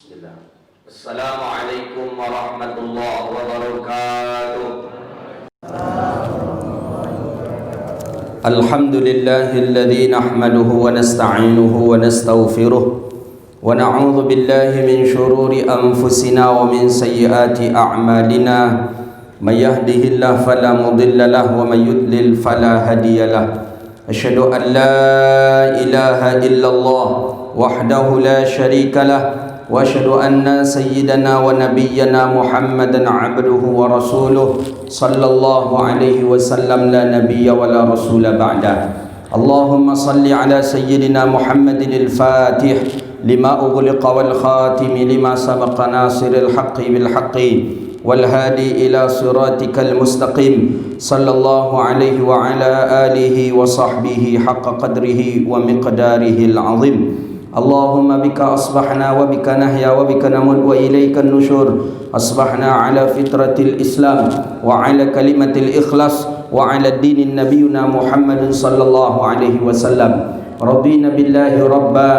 Bismillah. Assalamualaikum warahmatullahi wabarakatuh. Alhamdulillahilladzi nahmaduhu wa nasta'inuhu wa nastaghfiruh wa na'udzu billahi min shururi anfusina wa min sayyiati a'malina. May yahdihillahu fala mudilla lahu wa may yudlil fala hadiya lahu. Asyhadu an la ilaha illallah wahdahu la syarika lah wa asyhadu anna sayyidana wa nabiyyana Muhammadan abduhu wa rasuluh sallallahu alaihi wasallam la nabiyya wa la rasula ba'da. Allahumma salli ala sayyidina Muhammadin al-fatih lima ughliqa wal khatim lima sabaqa nasiril haqqi bil haqqi wal hadi ila siratikal mustaqim sallallahu alaihi wa ala alihi wa sahbihi haqqa qadrihi wa miqdarihi al-azim. Allahumma bika asbahna wa bika nahya wa bika namut wa ilaika nusyur. Asbahna ala fitratil Islam wa ala kalimatil ikhlas wa ala dinin nabiyuna Muhammadin sallallahu alaihi wasallam. Radina billahi rabba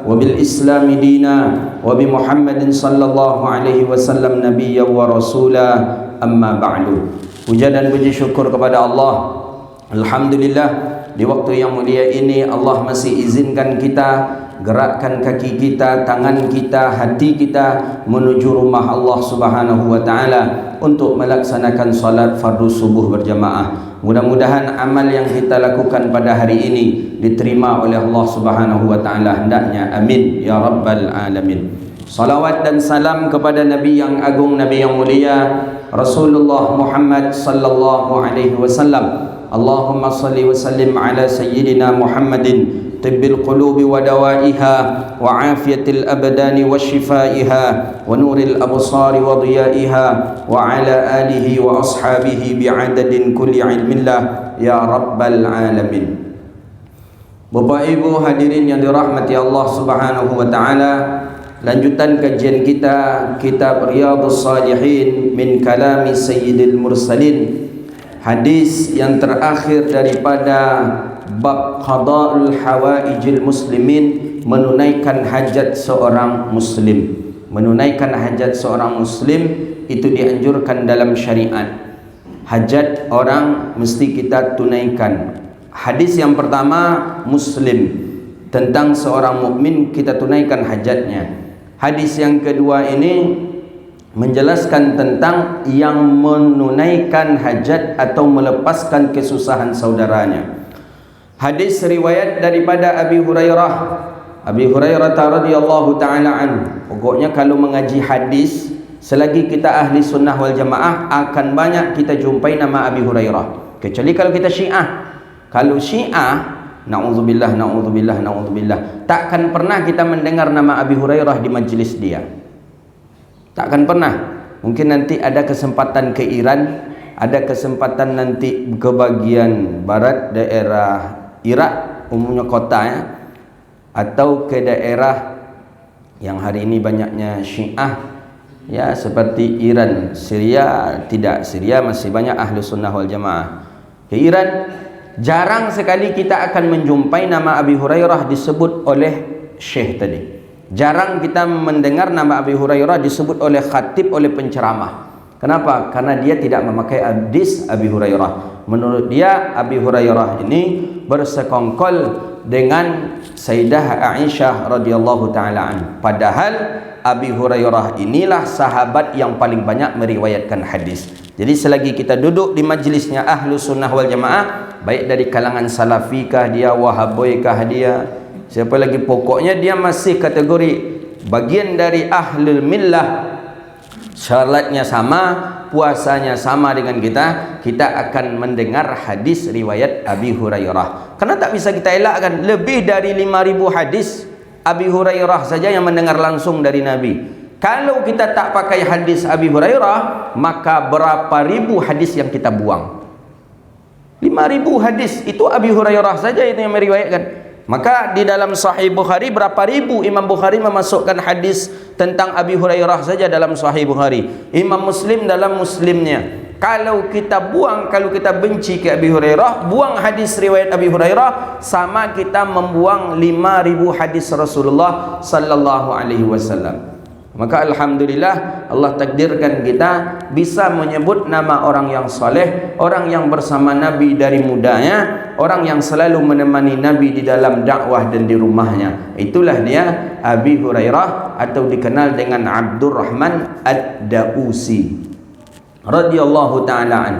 wa bil islami dina wa bi Muhammadin sallallahu alaihi wasallam nabiyya wa rasula, amma ba'du. Puja dan puji syukur kepada Allah. Alhamdulillah, di waktu yang mulia ini Allah masih izinkan kita gerakkan kaki kita, tangan kita, hati kita menuju rumah Allah Subhanahu wa taala untuk melaksanakan salat fardu subuh berjamaah. Mudah-mudahan amal yang kita lakukan pada hari ini diterima oleh Allah Subhanahu wa taala, hendaknya amin ya rabbal alamin. Salawat dan salam kepada Nabi yang agung, Nabi yang mulia, Rasulullah Muhammad sallallahu alaihi wasallam. Allahumma salli wa sallim ala sayyidina Muhammadin tibbil qulubi wa dawaiha wa afiyatil abdani wa shifaiha wa nuril absari wa dhiyaiha wa ala alihi wa ashabihi bi'adadin kulli ilmillah ya rabbal alamin. Bapak Ibu hadirin yang dirahmati Allah Subhanahu wa taala, lanjutan kajian kita kitab Riyadhus Shalihin min kalami Sayyidil Mursalin, hadis yang terakhir daripada bab qada'ul hawaijil muslimin, menunaikan hajat seorang muslim. Menunaikan hajat seorang muslim itu dianjurkan dalam syariat. Hajat orang mesti kita tunaikan. Hadis yang pertama muslim, tentang seorang mukmin kita tunaikan hajatnya. Hadis yang kedua ini menjelaskan tentang yang menunaikan hajat atau melepaskan kesusahan saudaranya. Hadis riwayat daripada Abi Hurairah. Abi Hurairah radhiyallahu taala an. Pokoknya kalau mengaji hadis, selagi kita ahli sunnah wal jamaah, akan banyak kita jumpai nama Abi Hurairah. Kecuali kalau kita Syiah. Kalau Syiah, naudzubillah, naudzubillah, naudzubillah, takkan pernah kita mendengar nama Abi Hurairah di majlis dia. Takkan pernah. Mungkin nanti ada kesempatan ke Iran, ada kesempatan nanti ke bagian barat daerah Irak, umumnya kota ya, atau ke daerah yang hari ini banyaknya Syiah ya, seperti Iran. Syria tidak, Syria masih banyak ahlu sunnah wal jamaah. Ke Iran jarang sekali kita akan menjumpai nama Abi Hurairah disebut oleh syekh tadi. Jarang kita mendengar nama Abi Hurairah disebut oleh khatib, oleh penceramah. Kenapa? Karena dia tidak memakai hadis Abi Hurairah. Menurut dia Abi Hurairah ini bersekongkol dengan Sayyidah Aisyah radhiyallahu taala an. Padahal Abi Hurairah inilah sahabat yang paling banyak meriwayatkan hadis. Jadi selagi kita duduk di majlisnya ahlu sunnah wal jamaah, baik dari kalangan salafikah dia, wahaboikah dia, siapa lagi, pokoknya dia masih kategori bagian dari ahlul millah, syaratnya sama, puasanya sama dengan kita, kita akan mendengar hadis riwayat Abi Hurairah. Karena tak bisa kita elakkan, lebih dari 5.000 hadis Abi Hurairah saja yang mendengar langsung dari Nabi. Kalau kita tak pakai hadis Abi Hurairah, maka berapa ribu hadis yang kita buang? 5.000 hadis itu Abi Hurairah saja itu yang meriwayatkan. Maka di dalam Sahih Bukhari berapa ribu Imam Bukhari memasukkan hadis tentang Abi Hurairah saja dalam Sahih Bukhari. Imam Muslim dalam Muslimnya. Kalau kita buang, kalau kita benci ke Abi Hurairah, buang hadis riwayat Abi Hurairah, sama kita membuang 5.000 hadis Rasulullah sallallahu alaihi wasallam. Maka alhamdulillah Allah takdirkan kita bisa menyebut nama orang yang soleh, orang yang bersama Nabi dari mudanya, orang yang selalu menemani Nabi di dalam dakwah dan di rumahnya. Itulah dia Abi Hurairah, atau dikenal dengan Abdurrahman Ad-Dausi radhiyallahu ta'ala an.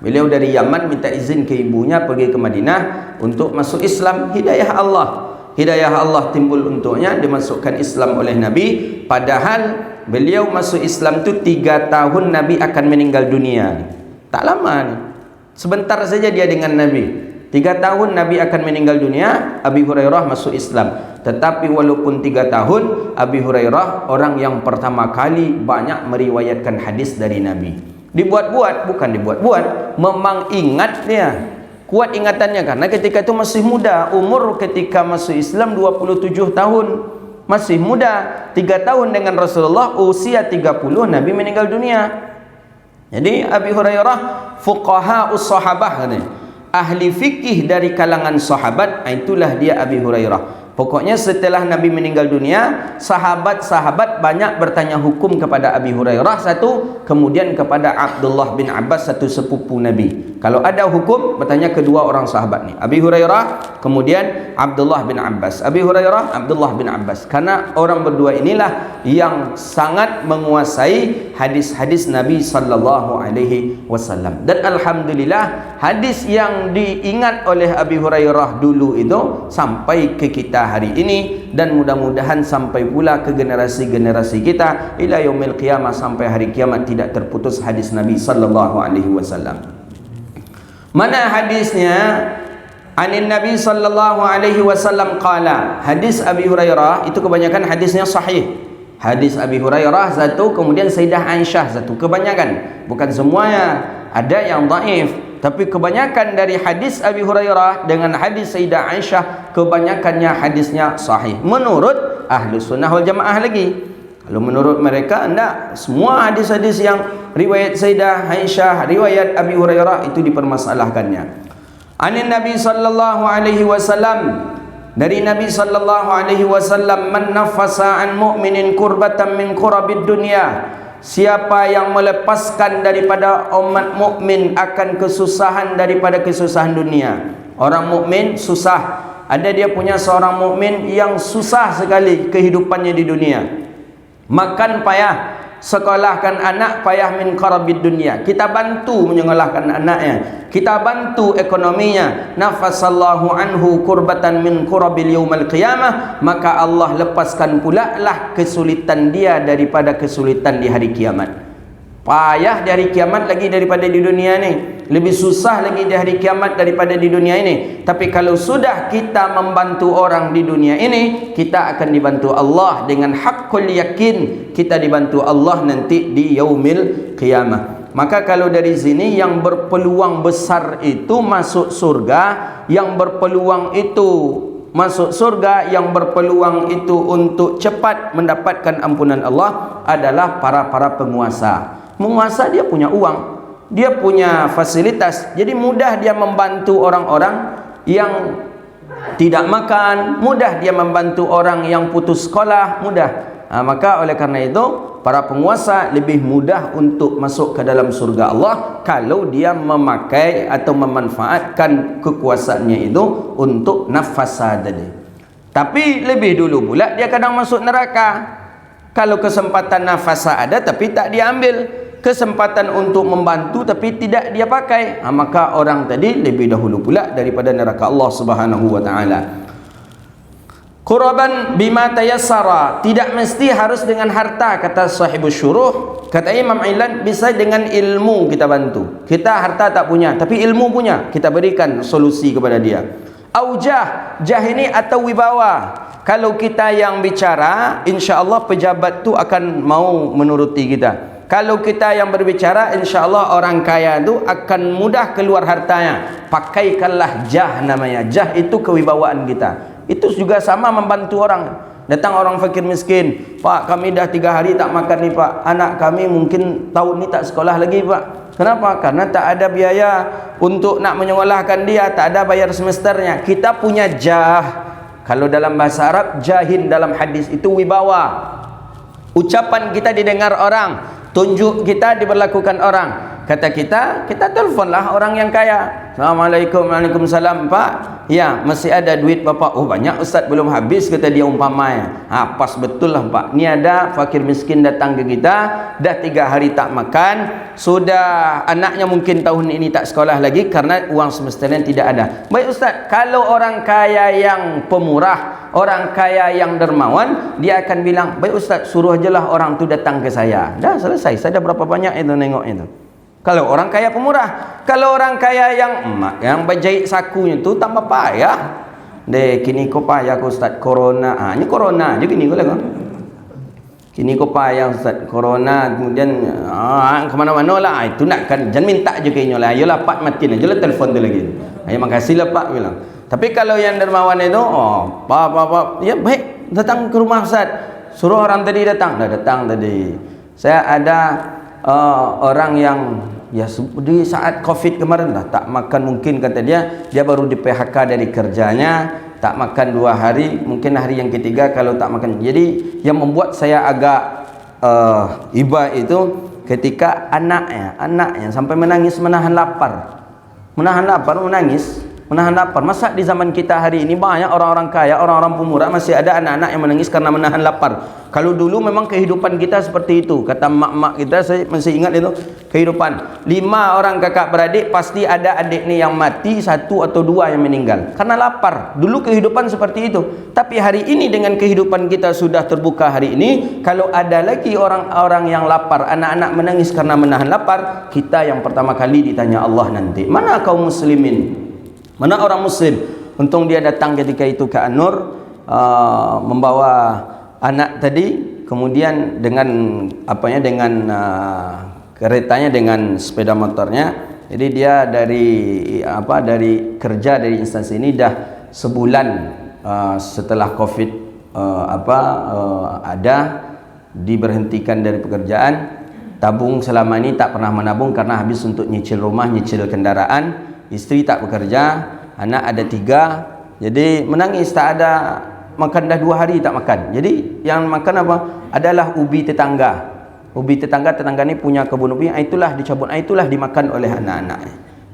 Beliau dari Yaman minta izin ke ibunya pergi ke Madinah untuk masuk Islam. Hidayah Allah timbul untuknya, dimasukkan Islam oleh Nabi. Padahal beliau masuk Islam tu 3 tahun Nabi akan meninggal dunia. Tak lama ni, sebentar saja dia dengan Nabi. 3 tahun Nabi akan meninggal dunia, Abi Hurairah masuk Islam. Tetapi walaupun 3 tahun, Abi Hurairah orang yang pertama kali banyak meriwayatkan hadis dari Nabi. Dibuat-buat, bukan dibuat-buat, memang ingat dia. Kuat ingatannya karena ketika itu masih muda. Umur ketika masuk Islam 27 tahun. Masih muda. 3 tahun dengan Rasulullah, usia 30 Nabi meninggal dunia. Jadi Abi Hurairah fuqaha'us sahabah, ahli fikih dari kalangan sahabat. Itulah dia Abi Hurairah. Pokoknya setelah Nabi meninggal dunia, sahabat-sahabat banyak bertanya hukum kepada Abi Hurairah satu, kemudian kepada Abdullah bin Abbas, satu sepupu Nabi. Kalau ada hukum, bertanya kedua orang sahabat ni, Abi Hurairah, kemudian Abdullah bin Abbas. Abi Hurairah, Abdullah bin Abbas. Karena orang berdua inilah yang sangat menguasai hadis-hadis Nabi sallallahu alaihi wasallam. Dan alhamdulillah, hadis yang diingat oleh Abi Hurairah dulu itu sampai ke kita hari ini, dan mudah-mudahan sampai pula ke generasi-generasi kita ila yaumil qiyamah, sampai hari kiamat tidak terputus hadis Nabi sallallahu alaihi wasallam. Mana hadisnya? Anin Nabi sallallahu alaihi wasallam qala. Hadis Abi Hurairah itu kebanyakan hadisnya sahih. Hadis Abi Hurairah satu, kemudian Sayyidah Aisyah satu, kebanyakan, bukan semuanya, ada yang dhaif. Tapi kebanyakan dari hadis Abi Hurairah dengan hadis Sayyidah Aisyah, kebanyakannya hadisnya sahih menurut Ahlus Sunnah wal Jamaah lagi. Kalau menurut mereka, enggak, semua hadis-hadis yang riwayat Sayyidah Aisyah, riwayat Abi Hurairah itu dipermasalahkannya. Anin Nabi sallallahu alaihi wasallam, dari Nabi sallallahu alaihi wasallam, man nafasa an mu'minin kurbatan min kurabid dunya, siapa yang melepaskan daripada umat mukmin akan kesusahan daripada kesusahan dunia. Orang mukmin susah, ada dia punya seorang mukmin yang susah sekali kehidupannya di dunia. Makan payah, sekolahkan anak payah, min qarabid dunia, kita bantu menyekolahkan anaknya, kita bantu ekonominya. Nafasallahu anhu kurbatan min kurabil yaumal qiyamah, maka Allah lepaskan pula lah kesulitan dia daripada kesulitan di hari kiamat. Payah di hari kiamat lagi daripada di dunia ni, lebih susah lagi di hari kiamat daripada di dunia ini. Tapi kalau sudah kita membantu orang di dunia ini, kita akan dibantu Allah dengan haqqul yakin, kita dibantu Allah nanti di yaumil qiyamah. Maka kalau dari sini yang berpeluang besar itu masuk surga, yang berpeluang itu masuk surga, yang berpeluang itu untuk cepat mendapatkan ampunan Allah adalah para penguasa. Menguasa, dia punya uang, dia punya fasilitas, jadi mudah dia membantu orang-orang yang tidak makan, mudah dia membantu orang yang putus sekolah, mudah. Maka oleh karena itu, para penguasa lebih mudah untuk masuk ke dalam surga Allah kalau dia memakai atau memanfaatkan kekuasaannya itu untuk nafasa tadi. Tapi lebih dulu pula dia kadang masuk neraka kalau kesempatan nafasa ada tapi tak diambil, kesempatan untuk membantu tapi tidak dia pakai, maka orang tadi lebih dahulu pula daripada neraka Allah Subhanahu wa taala. Quraban bima tayassara, tidak mesti harus dengan harta, kata sahibus syuruh. Kata Imam Ilan, bisa dengan ilmu kita bantu. Kita harta tak punya tapi ilmu punya, kita berikan solusi kepada dia. Aujah, jah ini atau wibawa. Kalau kita yang bicara, insya-Allah pejabat tu akan mau menuruti kita. Kalau kita yang berbicara, insya Allah orang kaya itu akan mudah keluar hartanya. Pakaikanlah jah namanya. Jah itu kewibawaan kita. Itu juga sama membantu orang. Datang orang fakir miskin, Pak, kami dah 3 hari tak makan nih Pak. Anak kami mungkin tahun ni tak sekolah lagi Pak. Kenapa? Karena tak ada biaya untuk nak menyekolahkan dia, tak ada bayar semesternya. Kita punya jah. Kalau dalam bahasa Arab, jahin dalam hadis itu wibawa. Ucapan kita didengar orang, tunjuk kita diberlakukan orang. Kata kita telefonlah orang yang kaya. Assalamualaikum, waalaikumsalam Pak. Ya, masih ada duit Bapak? Oh banyak Ustaz, belum habis, kata dia umpamanya. Pas betul lah Pak. Ni ada fakir miskin datang ke kita, dah 3 hari tak makan, sudah anaknya mungkin tahun ini tak sekolah lagi karena uang semestinya tidak ada. Baik Ustaz, kalau orang kaya yang pemurah, orang kaya yang dermawan, dia akan bilang, baik Ustaz, suruh ajalah orang tu datang ke saya. Dah selesai, saya dah berapa banyak itu nengok itu. Kalau orang kaya pemurah. Kalau orang kaya yang berjahit sakunya tu tambah payah. Kini kau payah kau Ustaz, corona. Ini corona je kini kau lah. Kini kau payah Ustaz, corona, kemudian kemana-mana lah. Itu nak kan, jangan minta je kayaknya lah. Ayolah Pak matiin aja lah telefon tu lagi. Makasih lah Pak bilang. Tapi kalau yang dermawan itu, Pak, ya baik, datang ke rumah Ustaz. Suruh orang tadi datang. Dah datang tadi. Saya ada orang yang ya di saat Covid kemarin lah tak makan, mungkin kata dia baru di PHK dari kerjanya, tak makan 2 hari, mungkin hari yang ketiga kalau tak makan. Jadi yang membuat saya agak iba itu ketika anaknya sampai menangis menahan lapar, menangis menahan lapar. Masa di zaman kita hari ini banyak orang-orang kaya, orang-orang pemurah masih ada anak-anak yang menangis karena menahan lapar. Kalau dulu memang kehidupan kita seperti itu. Kata mak-mak kita, saya masih ingat itu kehidupan. 5 orang kakak beradik, pasti ada adik ni yang mati, 1 atau 2 yang meninggal karena lapar. Dulu kehidupan seperti itu. Tapi hari ini dengan kehidupan kita sudah terbuka hari ini, kalau ada lagi orang-orang yang lapar, anak-anak menangis karena menahan lapar, kita yang pertama kali ditanya Allah nanti, mana kaum muslimin? Mana orang muslim? Untung dia datang ketika itu ke An-Nur, membawa anak tadi, kemudian dengan keretanya, dengan sepeda motornya. Jadi dia dari kerja dari instansi ini dah sebulan setelah Covid ada, diberhentikan dari pekerjaan. Tabung selama ini tak pernah menabung karena habis untuk nyicil rumah, nyicil kendaraan. Isteri tak bekerja, anak ada 3, jadi menangis, tak ada makan, dah 2 hari tak makan. Jadi yang makan apa? Adalah ubi tetangga. Ubi tetangga ni punya kebun ubi, itulah dicabut, itulah dimakan oleh anak-anak.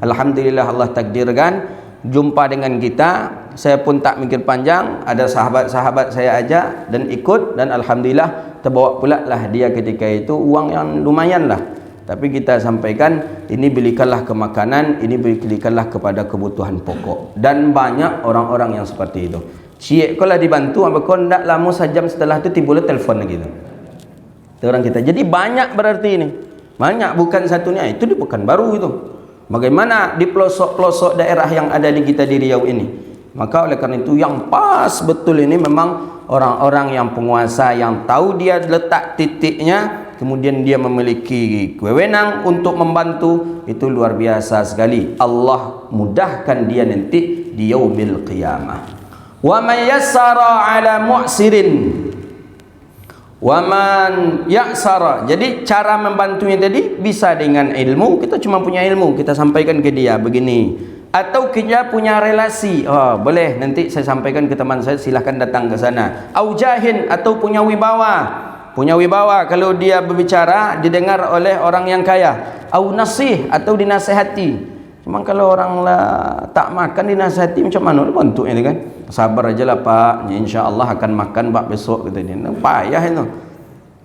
Alhamdulillah Allah takdirkan jumpa dengan kita. Saya pun tak mikir panjang, ada sahabat-sahabat saya ajak dan ikut, dan alhamdulillah terbawa pula lah dia ketika itu uang yang lumayan lah. Tapi kita sampaikan, ini belikanlah ke makanan, ini belikanlah kepada kebutuhan pokok. Dan banyak orang-orang yang seperti itu. Cik kau lah dibantu, apa kau tak lama sejam setelah itu timbul telefon lagi tu. Itu orang kita. Jadi banyak berarti ini. Banyak, bukan satunya. Itu di Pekanbaru itu. Bagaimana di pelosok-pelosok daerah yang ada di kita di Riau ini. Maka oleh karena itu yang pas betul ini memang orang-orang yang penguasa yang tahu dia letak titiknya, kemudian dia memiliki wewenang untuk membantu, itu luar biasa sekali. Allah mudahkan dia nanti di yaumil qiyamah. Wa man yassara ala mu'sirin wa man ya'sara. Jadi cara membantunya tadi bisa dengan ilmu, kita cuma punya ilmu, kita sampaikan ke dia begini. Atau kita punya relasi, boleh nanti saya sampaikan ke teman saya, silahkan datang ke sana. Au jahin, atau punya wibawa. Punya wibawa, kalau dia berbicara didengar oleh orang yang kaya. Au nasih, atau dinasihati. Cuma kalau orang tak makan dinasihati macam mana bentuknya ni kan? Sabar aja lah Pak, insya-Allah akan makan Pak besok, kata dia. Payah itu.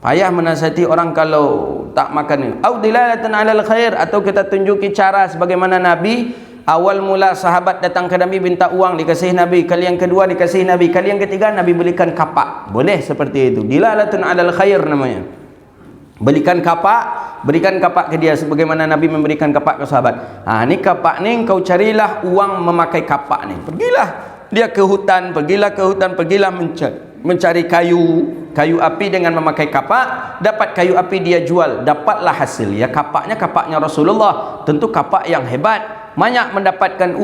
Payah menasihati orang kalau tak makan. Au dilalatan alal khair, atau kita tunjuki cara sebagaimana Nabi. Awal mula sahabat datang ke Nabi minta uang, dikasih Nabi. Kali yang kedua dikasih Nabi. Kali yang ketiga Nabi belikan kapak. Boleh seperti itu. Dilalatun alal khair namanya. Berikan kapak ke dia sebagaimana Nabi memberikan kapak ke sahabat. Ni kapak ni kau carilah uang memakai kapak ni. Pergilah dia ke hutan, pergilah mencari kayu api dengan memakai kapak, dapat kayu api dia jual, dapatlah hasil. Ya kapaknya Rasulullah, tentu kapak yang hebat. Banyak mendapatkan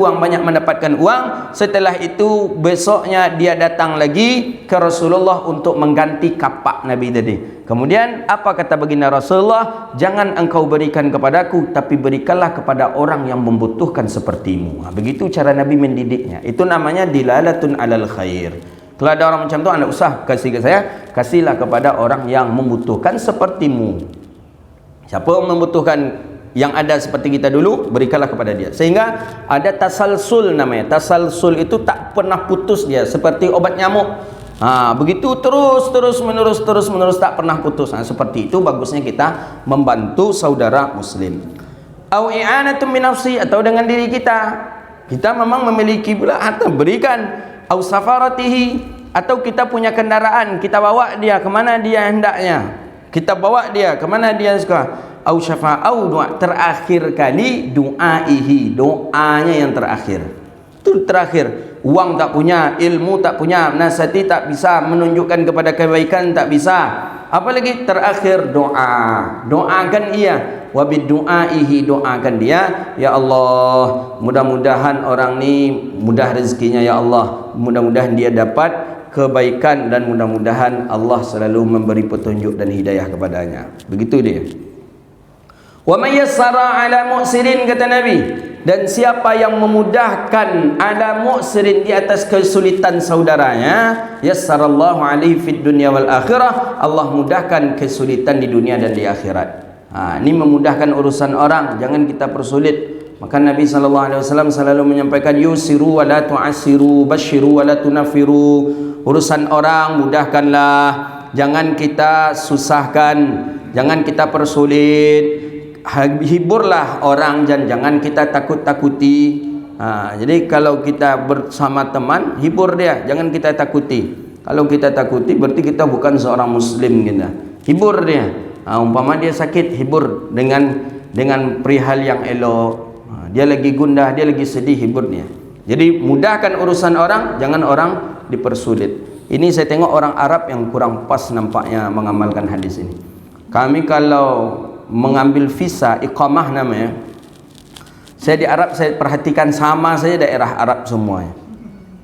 uang. Setelah itu besoknya dia datang lagi ke Rasulullah untuk mengganti kapak Nabi tadi. Kemudian apa kata baginda Rasulullah? Jangan engkau berikan kepadaku, tapi berikanlah kepada orang yang membutuhkan sepertimu. Begitu cara Nabi mendidiknya. Itu namanya dilalatun alal khair. Kalau ada orang macam tu, anda usah kasih ke saya, kasihlah kepada orang yang membutuhkan sepertimu. Siapa yang membutuhkan yang ada seperti kita dulu, berikanlah kepada dia. Sehingga ada tasalsul namanya. Tasalsul itu tak pernah putus dia, seperti obat nyamuk. Begitu terus menerus tak pernah putus. Seperti itu bagusnya kita membantu saudara muslim. Au i'anatun min nafsi, atau dengan diri kita. Kita memang memiliki pula harta, berikan. Au safaratihi, atau kita punya kendaraan, kita bawa dia ke mana dia hendaknya, kita bawa dia ke mana dia suka. Au syafa'au, doa terakhir kali, du'aihi, doanya yang terakhir. Itu terakhir. Uang tak punya, ilmu tak punya, nasihati tak bisa, menunjukkan kepada kebaikan tak bisa, apalagi terakhir doa. Doakan ia, wa bidu'aihi, doakan dia, ya Allah, mudah-mudahan orang ni mudah rezekinya ya Allah, mudah-mudahan dia dapat kebaikan, dan mudah-mudahan Allah selalu memberi petunjuk dan hidayah kepadanya. Begitu dia. Wa may yassara ala mu'sirin, kata Nabi, dan siapa yang memudahkan ala mu'sirin, di atas kesulitan saudaranya, yassarallahu alaihi fid dunya wal akhirah, Allah mudahkan kesulitan di dunia dan di akhirat. Ini memudahkan urusan orang, jangan kita persulit. Maka Nabi SAW selalu menyampaikan, yusiru wa la tu'asiru, basyiru wa la tunafiru. Urusan orang mudahkanlah, jangan kita susahkan, jangan kita persulit. Hiburlah orang, dan jangan kita takut-takuti. Jadi kalau kita bersama teman, hibur dia, jangan kita takuti. Kalau kita takuti, berarti kita bukan seorang muslim kita. Hibur dia. Umpama dia sakit, hibur dengan perihal yang elok. Dia lagi gundah, dia lagi sedih, hibur dia. Jadi mudahkan urusan orang, jangan orang dipersulit. Ini saya tengok orang Arab yang kurang pas nampaknya mengamalkan hadis ini. Kami kalau mengambil visa iqamah namanya, saya di Arab, saya perhatikan sama saja daerah Arab semuanya.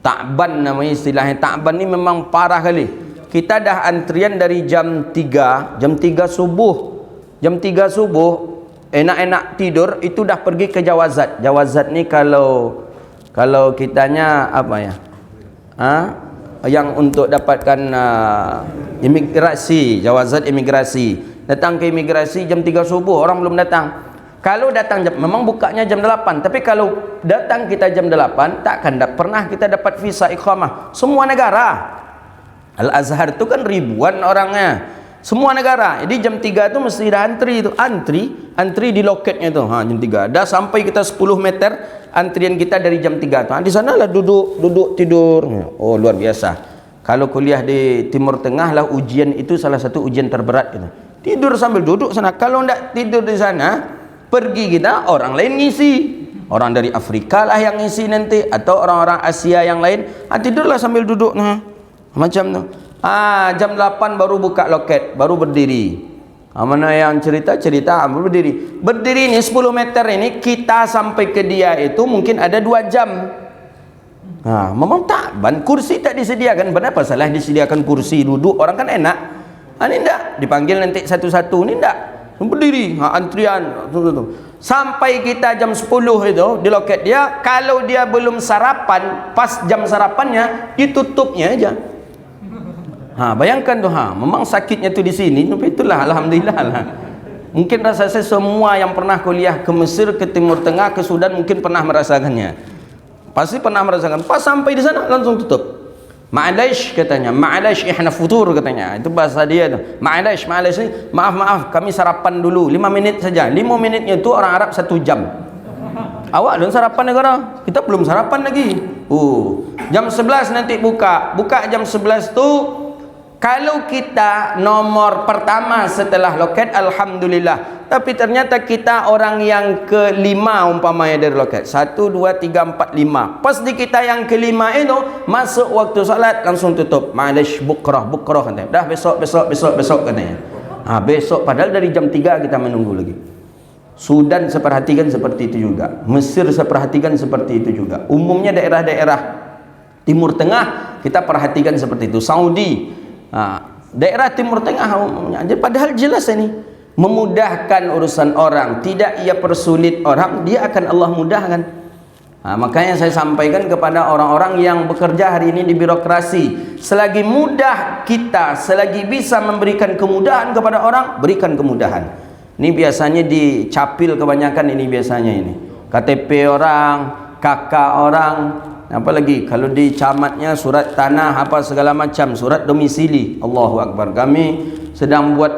Ta'ban namanya istilahnya. Ta'ban ni memang parah kali. Kita dah antrian dari jam 3 subuh. Jam 3 subuh enak-enak tidur, itu dah pergi ke Jawazat. Jawazat ni kalau kitanya apa ya? Yang untuk dapatkan imigrasi, Jawazat imigrasi. Datang ke imigrasi jam 3 subuh, orang belum datang. Kalau datang memang bukanya jam 8, tapi kalau datang kita jam 8, takkan pernah kita dapat visa iqamah. Semua negara. Al-Azhar itu kan ribuan orangnya. Semua negara. Jadi jam 3 itu mesti dah antri itu. Antri di loketnya itu. Jam 3. Dah sampai kita 10 meter antrian kita dari jam 3 itu. Di sanalah duduk tidur. Oh, luar biasa. Kalau kuliah di Timur Tengah lah, ujian itu salah satu ujian terberat itu. Tidur sambil duduk sana. Kalau tidak tidur di sana, pergi kita, orang lain ngisi. Orang dari Afrika lah yang ngisi nanti, atau orang-orang Asia yang lain. Tidurlah sambil duduk. Macam tu. Jam 8 baru buka loket, baru berdiri. Mana yang cerita baru berdiri. Berdiri ni 10 meter ini, kita sampai ke dia itu mungkin ada 2 jam. Memang tak, kursi tak disediakan. Kenapa salah disediakan kursi duduk? Orang kan enak. Ini enggak, dipanggil nanti satu-satu. Ini enggak, berdiri, antrian. Sampai kita jam 10 itu di loket dia. Kalau dia belum sarapan, pas jam sarapannya ditutupnya aja. Bayangkan tu, memang sakitnya tu di sini. Tapi itulah, alhamdulillah lah. Mungkin rasa saya semua yang pernah kuliah ke Mesir, ke Timur Tengah, ke Sudan mungkin pernah merasakannya. Pasti pernah merasakan. Pas sampai di sana langsung tutup. Ma'alaish katanya, ma'alaish ihna futur katanya. Itu bahasa dia tu. Ma'alaish ni, maaf kami sarapan dulu 5 minit saja. 5 minitnya itu orang Arab 1 jam. Awak belum sarapan negara, kita belum sarapan lagi. Jam 11 nanti buka jam 11 tu. Kalau kita nomor pertama setelah loket, alhamdulillah. Tapi ternyata kita orang yang kelima umpamanya dari loket. 1, 2, 3, 4, 5. Pas di kita yang kelima itu, masuk waktu salat langsung tutup. Ma'alish bukrah katanya. Dah besok katanya. Besok, padahal dari jam 3 kita menunggu lagi. Sudan saya perhatikan seperti itu juga. Mesir saya perhatikan seperti itu juga. Umumnya daerah-daerah Timur Tengah kita perhatikan seperti itu. Saudi, daerah Timur Tengah umumnya. Jadi padahal jelas ini memudahkan urusan orang, tidak ia persulit orang, dia akan Allah mudahkan. Makanya saya sampaikan kepada orang-orang yang bekerja hari ini di birokrasi, selagi mudah kita, selagi bisa memberikan kemudahan kepada orang, berikan kemudahan. Ini biasanya dicapil kebanyakan, ini biasanya ini KTP orang, KK orang, apalagi kalau di camatnya surat tanah apa segala macam, surat domisili. Allahu Akbar. Kami sedang buat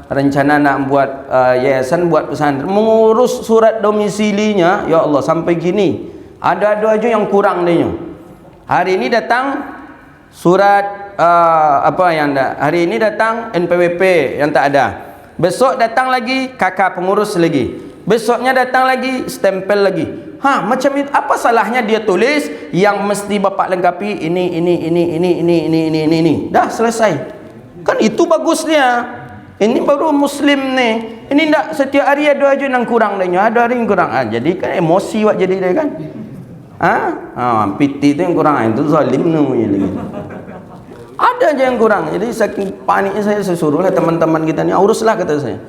rencana nak buat yayasan, buat pesantren, mengurus surat domisilinya, ya Allah, sampai gini ada aja yang kurang dia. Hari ini datang surat hari ini datang NPWP yang tak ada, besok datang lagi kakak pengurus lagi, besoknya datang lagi stempel lagi. Macam itu. Apa salahnya dia tulis yang mesti bapak lengkapi ini. Dah selesai. Kan itu bagusnya. Ini baru Muslim nih. Ini tak setiap hari ada aja yang kurang dia. Ada hari yang kurang. Jadi kan emosi buat jadi dia kan. Piti tu yang kurang. Itu zalim namanya lagi. Ada aja yang kurang. Jadi saking paniknya saya suruhlah teman-teman kita ni, uruslah kata saya.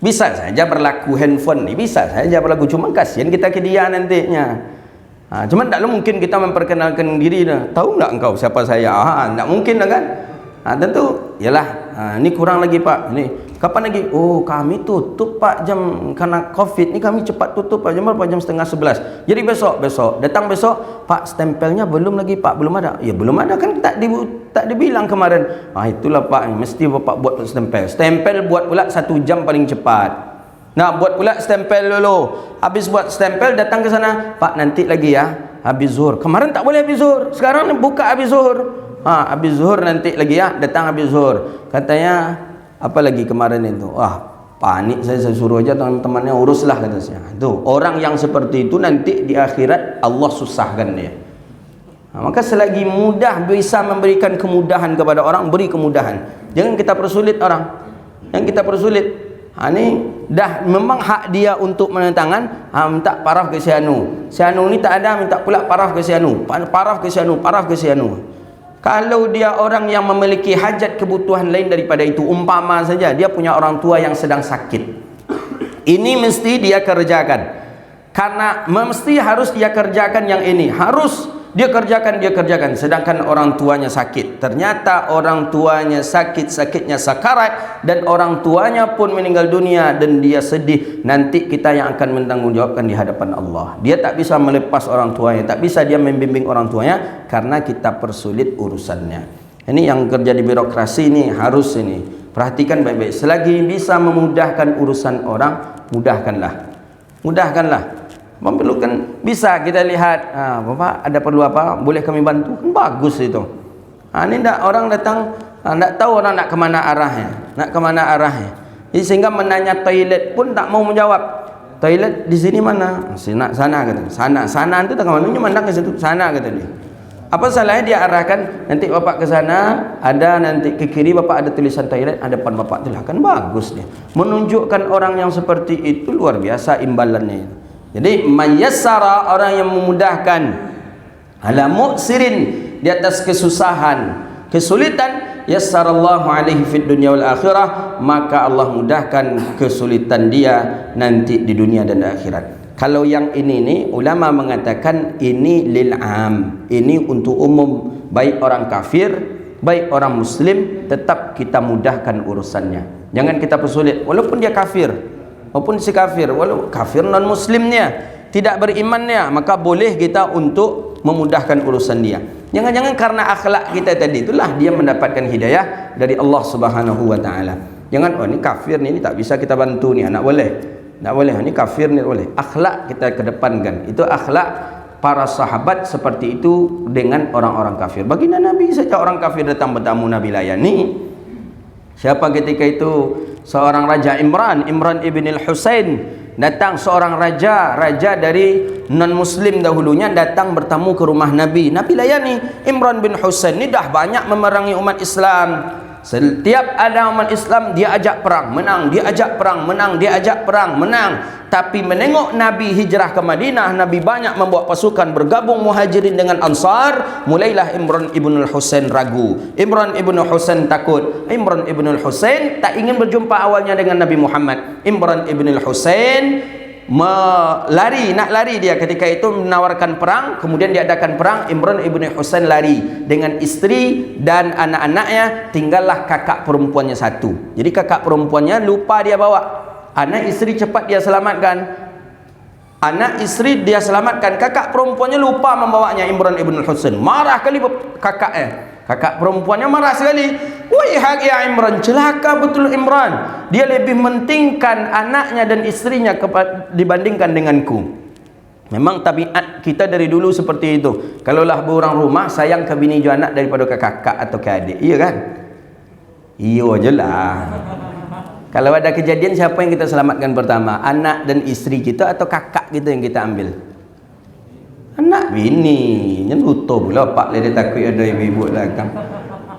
Bisa saja berlaku handphone ni, bisa saja berlaku. Cuma kasihan kita ke dia nantinya. Cuma tak mungkin kita memperkenalkan diri dah. Tahu tak engkau siapa saya? Tak mungkin dah kan. Tentu yalah, ini kurang lagi pak, ini kapan lagi? Oh kami tutup pak jam, karena covid ni kami cepat tutup pak, jam berapa? Jam 10:30. Jadi besok datang besok pak, stempelnya belum lagi pak, belum ada. Ya belum ada kan, tak dibilang kemarin. Itulah pak, mesti bapak buat stempel buat pula 1 jam paling cepat. Nah buat pula stempel dulu, habis buat stempel datang ke sana, pak nanti lagi ya habis zuhur. Kemarin tak boleh habis zuhur, sekarang buka habis zuhur. Habis zuhur nanti lagi ya, datang habis zuhur. Katanya apa lagi kemarin itu, panik saya suruh aja teman-temannya uruslah kata saya. Tuh orang yang seperti itu nanti di akhirat Allah susahkan dia. Maka selagi mudah bisa memberikan kemudahan kepada orang, beri kemudahan. Jangan kita persulit orang. Yang kita persulit, ini dah memang hak dia untuk menentangan, minta paraf ke si anu ni tak ada, minta pula paraf ke si anu, paraf ke si anu. Kalau dia orang yang memiliki hajat kebutuhan lain daripada itu, umpama saja dia punya orang tua yang sedang sakit, ini mesti dia kerjakan, karena mesti harus dia kerjakan yang ini, harus dia kerjakan. Sedangkan orang tuanya sakit, ternyata orang tuanya sakitnya sakarat, dan orang tuanya pun meninggal dunia, dan dia sedih. Nanti kita yang akan menanggungjawabkan di hadapan Allah. Dia tak bisa melepas orang tuanya, tak bisa dia membimbing orang tuanya, karena kita persulit urusannya. Ini yang kerja di birokrasi ini harus ini perhatikan baik-baik. Selagi bisa memudahkan urusan orang, mudahkanlah. Memerlukan, bisa kita lihat, bapak ada perlu apa, boleh kami bantu, kan bagus itu. Ini tak orang datang, tak tahu orang nak kemana arahnya, jadi sehingga menanya toilet pun tak mau menjawab. Toilet di sini mana? Sana kata. Sana itu tak kemana, mandang ke situ, sana kata dia. Apa salahnya dia arahkan, nanti bapak ke sana, ada nanti ke kiri bapak ada tulisan toilet, ada depan bapak, itulah kan bagus dia. Menunjukkan orang yang seperti itu luar biasa imbalannya itu. Jadi mayassara, orang yang memudahkan, ala mu'sirin, di atas kesulitan, yassarallahu alaihi fid dunya wal akhirah, maka Allah mudahkan kesulitan dia nanti di dunia dan akhirat. Kalau yang ini nih, ulama mengatakan ini lil am, ini untuk umum, baik orang kafir, baik orang muslim, tetap kita mudahkan urusannya. Jangan kita persulit, walaupun dia kafir, walau kafir non muslimnya, tidak berimannya, maka boleh kita untuk memudahkan urusan dia. Jangan-jangan karena akhlak kita tadi itulah dia mendapatkan hidayah dari Allah Subhanahu wa taala. Jangan, ini kafir ni tak bisa kita bantu ni, tak boleh, ini kafir ni boleh. Akhlak kita kedepankan. Itu akhlak para sahabat seperti itu dengan orang-orang kafir. Baginda Nabi saja orang kafir datang bertamu Nabi layani. Siapa ketika itu? Seorang raja Imran ibn al-Husain datang, seorang raja dari non muslim dahulunya datang bertamu ke rumah Nabi layani. Imran bin Husain ni dah banyak memerangi umat Islam. Setiap ada umat Islam dia ajak perang, menang, dia ajak perang, menang. Tapi menengok Nabi hijrah ke Madinah, Nabi banyak membawa pasukan, bergabung Muhajirin dengan Ansar, mulailah Imran ibn al-Husain ragu. Imran ibn Husain takut. Imran ibn al-Husain tak ingin berjumpa awalnya dengan Nabi Muhammad. Imran ibn al-Husain nak lari dia ketika itu menawarkan perang, kemudian diadakan perang. Imran ibn Husain lari dengan istri dan anak-anaknya, tinggallah kakak perempuannya satu. Jadi kakak perempuannya lupa dia bawa, anak istri cepat dia selamatkan. Anak istri dia selamatkan, kakak perempuannya lupa membawanya. Imran ibn Husain marah kali kakaknya. Kakak perempuannya marah sekali. Wahai ya Imran, celaka betul Imran. Dia lebih mentingkan anaknya dan istrinya dibandingkan denganku. Memang tabiat kita dari dulu seperti itu. Kalaulah berorang rumah, sayang ke bini ju anak daripada ke kakak atau ke adik. Iya kan? Iya je lah. Kalau ada kejadian, siapa yang kita selamatkan pertama? Anak dan istri kita atau kakak kita yang kita ambil? Anak bini. Nyeluto pula pak dia takut ada ibu-ibu belakang.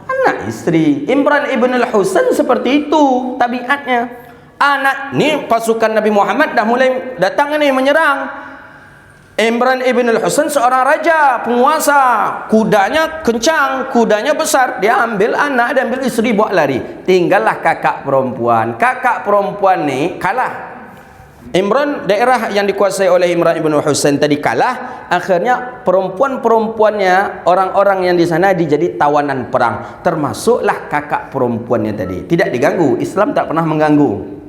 Anak istri. Imran ibn al-Husain seperti itu tabiatnya. Anak ni pasukan Nabi Muhammad dah mulai datang ni menyerang. Imran ibn al-Husain seorang raja, penguasa, kudanya kencang, kudanya besar. Dia ambil anak dan ambil istri buat lari. Tinggallah kakak perempuan. Kakak perempuan ni kalah. Imran, daerah yang dikuasai oleh Imran ibn Husain tadi kalah. Akhirnya perempuan-perempuannya, orang-orang yang di sana dijadi tawanan perang, termasuklah kakak perempuannya tadi. Tidak diganggu. Islam tak pernah mengganggu.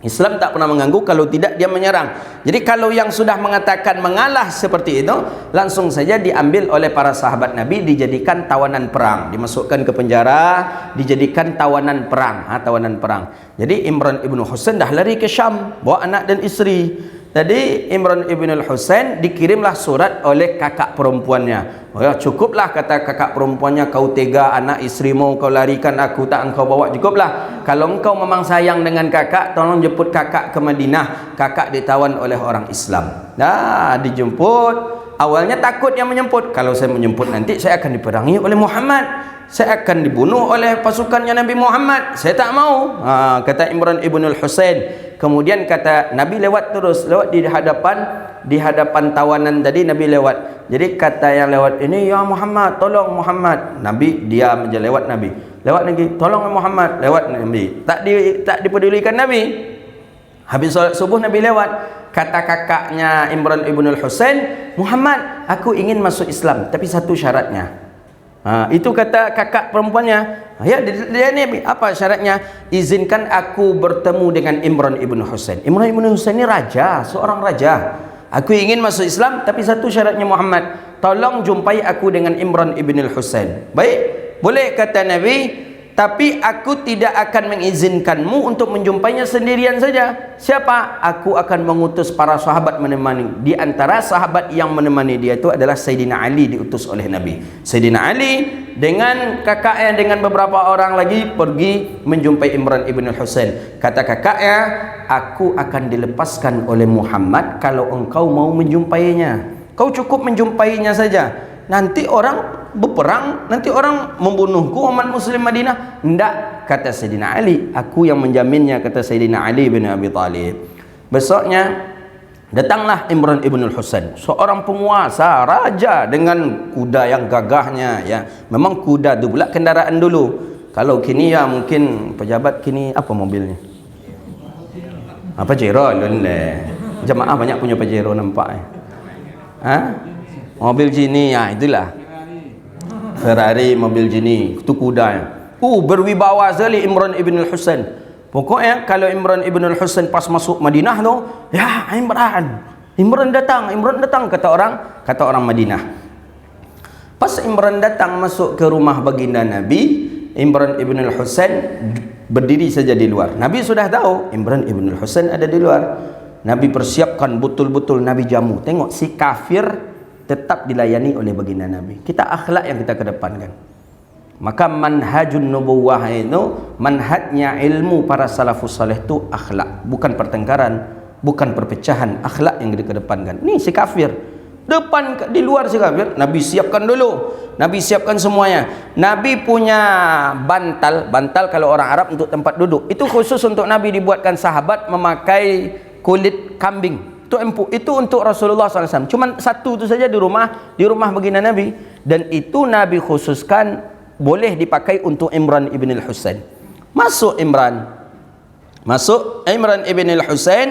Islam tak pernah mengganggu kalau tidak dia menyerang. Jadi kalau yang sudah mengatakan mengalah seperti itu, langsung saja diambil oleh para sahabat Nabi, dijadikan tawanan perang, dimasukkan ke penjara, dijadikan tawanan perang. Tawanan perang. Jadi Imran ibn Husain dah lari ke Syam bawa anak dan istri. Tadi Imran ibn al-Husain dikirimlah surat oleh kakak perempuannya. Oh ya, cukuplah kata kakak perempuannya, kau tega anak istrimu kau larikan, aku tak engkau bawa. Cukuplah. Kalau engkau memang sayang dengan kakak, tolong jemput kakak ke Madinah. Kakak ditawan oleh orang Islam. Dah dijemput. Awalnya takut yang menjemput. Kalau saya menjemput nanti saya akan diperangi oleh Muhammad. Saya akan dibunuh oleh pasukannya Nabi Muhammad. Saya tak mau. Kata Imran ibn al-Husain. Kemudian kata Nabi lewat terus, lewat di hadapan tawanan tadi Nabi lewat. Jadi kata yang lewat ini, ya Muhammad, tolong Muhammad. Nabi diam aja, lewat Nabi. Lewat lagi, tolong Muhammad, lewat Nabi. Tak dipedulikan Nabi. Habis solat subuh Nabi lewat. Kata kakaknya Imran ibn al-Husain, Muhammad, aku ingin masuk Islam, tapi satu syaratnya. Itu kata kakak perempuannya. Ya, dia ni apa syaratnya? Izinkan aku bertemu dengan Imran ibn Husain. Imran ibn Husain ni raja, seorang raja. Aku ingin masuk Islam, tapi satu syaratnya Muhammad, tolong jumpai aku dengan Imran ibn Husain. Baik, boleh kata Nabi, tapi aku tidak akan mengizinkanmu untuk menjumpainya sendirian saja. Siapa? Aku akan mengutus para sahabat menemani. Di antara sahabat yang menemani dia itu adalah Sayyidina Ali, diutus oleh Nabi. Sayyidina Ali dengan kakaknya, dengan beberapa orang lagi pergi menjumpai Imran ibn Husain. Kata kakaknya, aku akan dilepaskan oleh Muhammad kalau engkau mau menjumpainya. Kau cukup menjumpainya saja. Nanti orang berperang, nanti orang membunuhku, umat muslim Madinah. Tidak, kata Sayyidina Ali, aku yang menjaminnya, kata Sayyidina Ali bin Abi Talib. Besoknya datanglah Imran ibn Husain, seorang penguasa, raja dengan kuda yang gagahnya, ya. Memang kuda itu pula kendaraan dulu. Kalau kini ya mungkin pejabat kini apa mobilnya? Pajero lele. Jemaah banyak punya Pajero nampak. Mobil Gini, ya itulah Ferrari, mobil Gini, itu kudanya. Berwibawa sekali Imran ibn Husain. Pokoknya kalau Imran ibn Husain pas masuk Madinah tu, ya Imran datang, kata orang Madinah. Pas Imran datang masuk ke rumah baginda Nabi, Imran ibn Husain berdiri saja di luar. Nabi sudah tahu Imran ibn Husain ada di luar. Nabi persiapkan betul-betul, Nabi jamu. Tengok si kafir tetap dilayani oleh baginda Nabi. Kita akhlak yang kita kedepankan. Maka manhajun nubuwah itu, manhajnya ilmu para salafus saleh itu akhlak, bukan pertengkaran, bukan perpecahan. Akhlak yang dikedepankan. Ni si kafir depan, di luar si kafir, Nabi siapkan dulu. Nabi siapkan semuanya. Nabi punya bantal kalau orang Arab untuk tempat duduk. Itu khusus untuk Nabi, dibuatkan sahabat memakai kulit kambing. Itu empuk, itu untuk Rasulullah SAW. Cuma satu itu saja di rumah baginda Nabi. Dan itu Nabi khususkan boleh dipakai untuk Imran ibn Husain. Masuk Imran ibn Husain,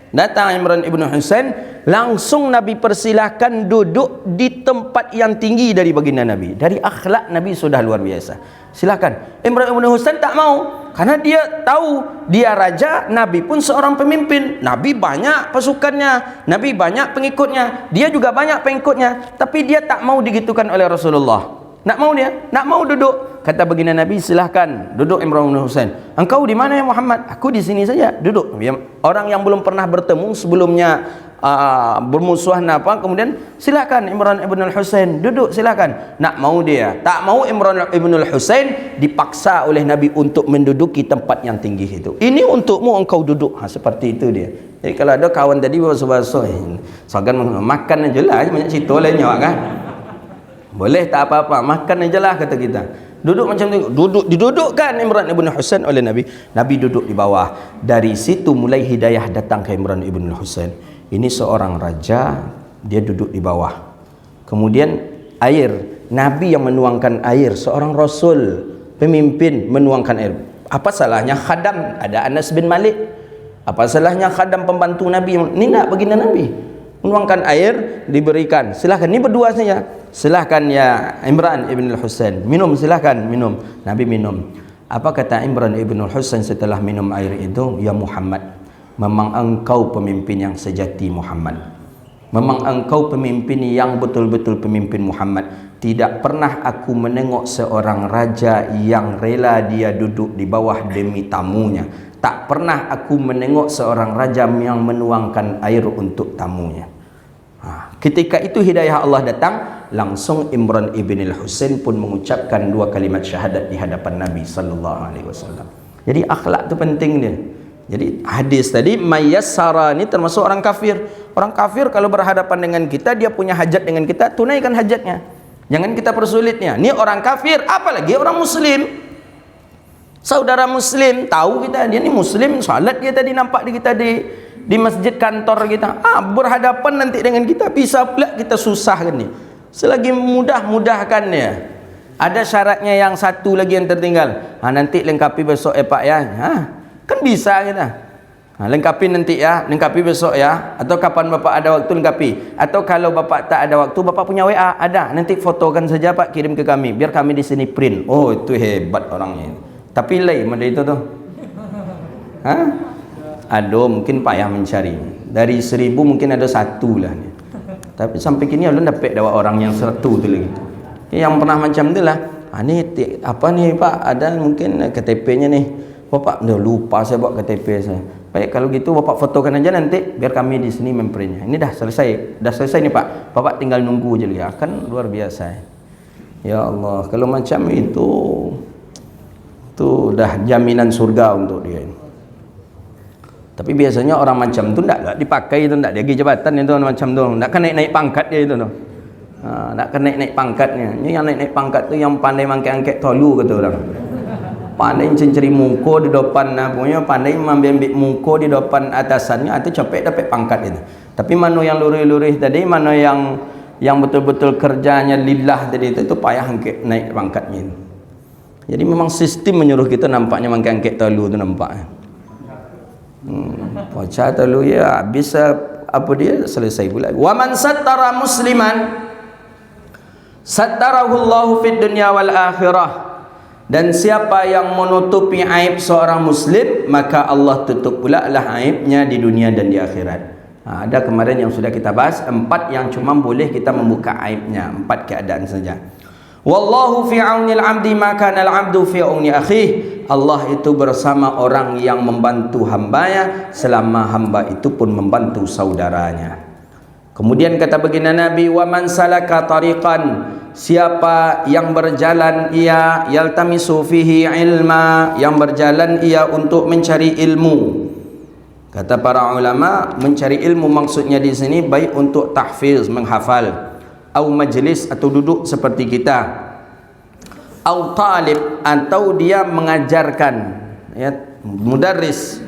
Datang Imran ibn Husain, langsung Nabi persilahkan duduk di tempat yang tinggi dari baginda Nabi. Dari akhlak Nabi sudah luar biasa. Silakan. Imran ibn Husain tak mau, karena dia tahu dia raja, Nabi pun seorang pemimpin. Nabi banyak pasukannya, Nabi banyak pengikutnya, dia juga banyak pengikutnya, tapi dia tak mau digitukan oleh Rasulullah. Nak mau dia, nak mau duduk. Kata baginda Nabi, silahkan duduk Imran bin Husain. Engkau di mana ya Muhammad? Aku di sini saja, duduk. Orang yang belum pernah bertemu sebelumnya, bermusuhan apa, kemudian silahkan Imran ibn Husain duduk, silahkan. Nak mau dia, tak mau Imran ibn Husain dipaksa oleh Nabi untuk menduduki tempat yang tinggi itu. Ini untukmu, engkau duduk. Seperti itu dia. Jadi kalau ada kawan tadi basuh-basuh, sogan makan aja lah, banyak cerita lainnya kan. Boleh tak apa-apa, makan aja lah kata kita. Duduk macam tu, didudukkan Imran ibn Husain oleh Nabi. Nabi duduk di bawah. Dari situ mulai hidayah datang ke Imran ibn Husain. Ini seorang raja, dia duduk di bawah. Kemudian air, Nabi yang menuangkan air, seorang rasul, pemimpin menuangkan air. Apa salahnya khadam? Ada Anas bin Malik. Apa salahnya khadam pembantu Nabi? Ini nak baginda Nabi menuangkan air, diberikan. Silahkan, ini berdua saja. Silahkan ya Imran ibn Husain, minum, silahkan minum. Nabi minum. Apa kata Imran ibn Husain setelah minum air itu? Ya Muhammad, memang engkau pemimpin yang sejati Muhammad. Memang engkau pemimpin yang betul-betul pemimpin Muhammad. Tidak pernah aku menengok seorang raja yang rela dia duduk di bawah demi tamunya. Tak pernah aku menengok seorang raja yang menuangkan air untuk tamunya. Ketika itu hidayah Allah datang, langsung Imran ibn Husain pun mengucapkan 2 kalimat syahadat di hadapan Nabi sallallahu alaihi wasallam. Jadi akhlak itu penting dia. Jadi hadis tadi mayassara ini termasuk orang kafir. Orang kafir kalau berhadapan dengan kita, dia punya hajat dengan kita, tunaikan hajatnya. Jangan kita persulitnya. Ini orang kafir, apalagi orang muslim. Saudara muslim, tahu kita dia ni muslim, salat dia tadi nampak di kita di masjid kantor kita. Berhadapan nanti dengan kita, bisa pula kita susahkan ni. Selagi mudah-mudahkan dia. Ada syaratnya yang satu lagi yang tertinggal. Nanti lengkapi besok ya Pak ya. Kan bisa kita. Lengkapi nanti ya, lengkapi besok ya. Atau kapan Bapak ada waktu lengkapi. Atau kalau Bapak tak ada waktu, Bapak punya WA, ada. Nanti fotokan saja Pak, kirim ke kami. Biar kami di sini print. Oh, itu hebat orangnya. Tapi lain mana itu tu? Aduh, mungkin payah mencari. Dari 1000 mungkin ada 1 lah. Tapi sampai kini belum dapat dapat orang yang 100 tu lagi. Yang pernah macam tu lah. Ni apa ni Pak? Ada mungkin KTP-nya ni. Bapak lupa saya bawa KTP saya. Baik, kalau gitu Bapak fotokan aja nanti, biar kami di sini memprintnya. Ini dah selesai ni Pak. Bapak tinggal nunggu je lagi. Kan luar biasa. Ya Allah, kalau macam itu dah jaminan surga untuk dia. Tapi biasanya orang macam tu tak dipakai, tu tak dia pergi jabatan itu macam tu, tak kan naik pangkat dia itu tu. Tak kan naik pangkatnya. Yang naik pangkat tu yang pandai angkat tolu kata orang. Pandai mencari muka di depan punya, pandai ambil muka di depan atasannya, itu capek dapat pangkat itu. Tapi mana yang lurih-lurih tadi, mana yang betul-betul kerjanya lillah tadi itu payah angkat naik pangkatnya itu. Jadi memang sistem menyuruh kita nampaknya mengangkat talu tu nampak. Baca talu ya bisa apa dia selesai pula. Wa man sattara musliman sattarahu Allahu fid dunya wal akhirah. Dan siapa yang menutupi aib seorang muslim, maka Allah tutup pula lah aibnya di dunia dan di akhirat. Ada kemarin yang sudah kita bahas 4 yang cuma boleh kita membuka aibnya, 4 keadaan saja. Wallahu fi aunil abdi maka al abdu fi auni akhih. Allah itu bersama orang yang membantu hambanya selama hamba itu pun membantu saudaranya. Kemudian kata baginda Nabi, wa man salaka tariqan, siapa yang berjalan ia yaltamisu fihi ilma, yang berjalan ia untuk mencari ilmu. Kata para ulama, mencari ilmu maksudnya di sini baik untuk tahfiz, menghafal, atau majlis atau duduk seperti kita, atau talib atau dia mengajarkan, ya, mudarris.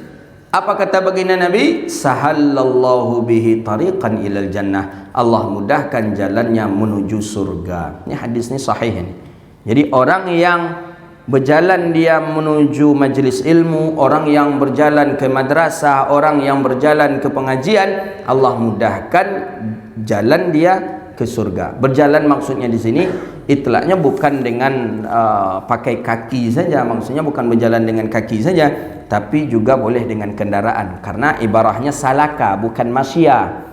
Apa kata baginda Nabi? Sahallallahu bihi tariqan ilal jannah. Allah mudahkan jalannya menuju surga. Ini hadis ini sahih ini. Jadi orang yang berjalan dia menuju majlis ilmu, orang yang berjalan ke madrasah, orang yang berjalan ke pengajian, Allah mudahkan jalan dia ke surga. Berjalan maksudnya di sini itlaknya bukan dengan pakai kaki saja, maksudnya bukan berjalan dengan kaki saja, tapi juga boleh dengan kendaraan, karena ibarahnya salaka bukan masya.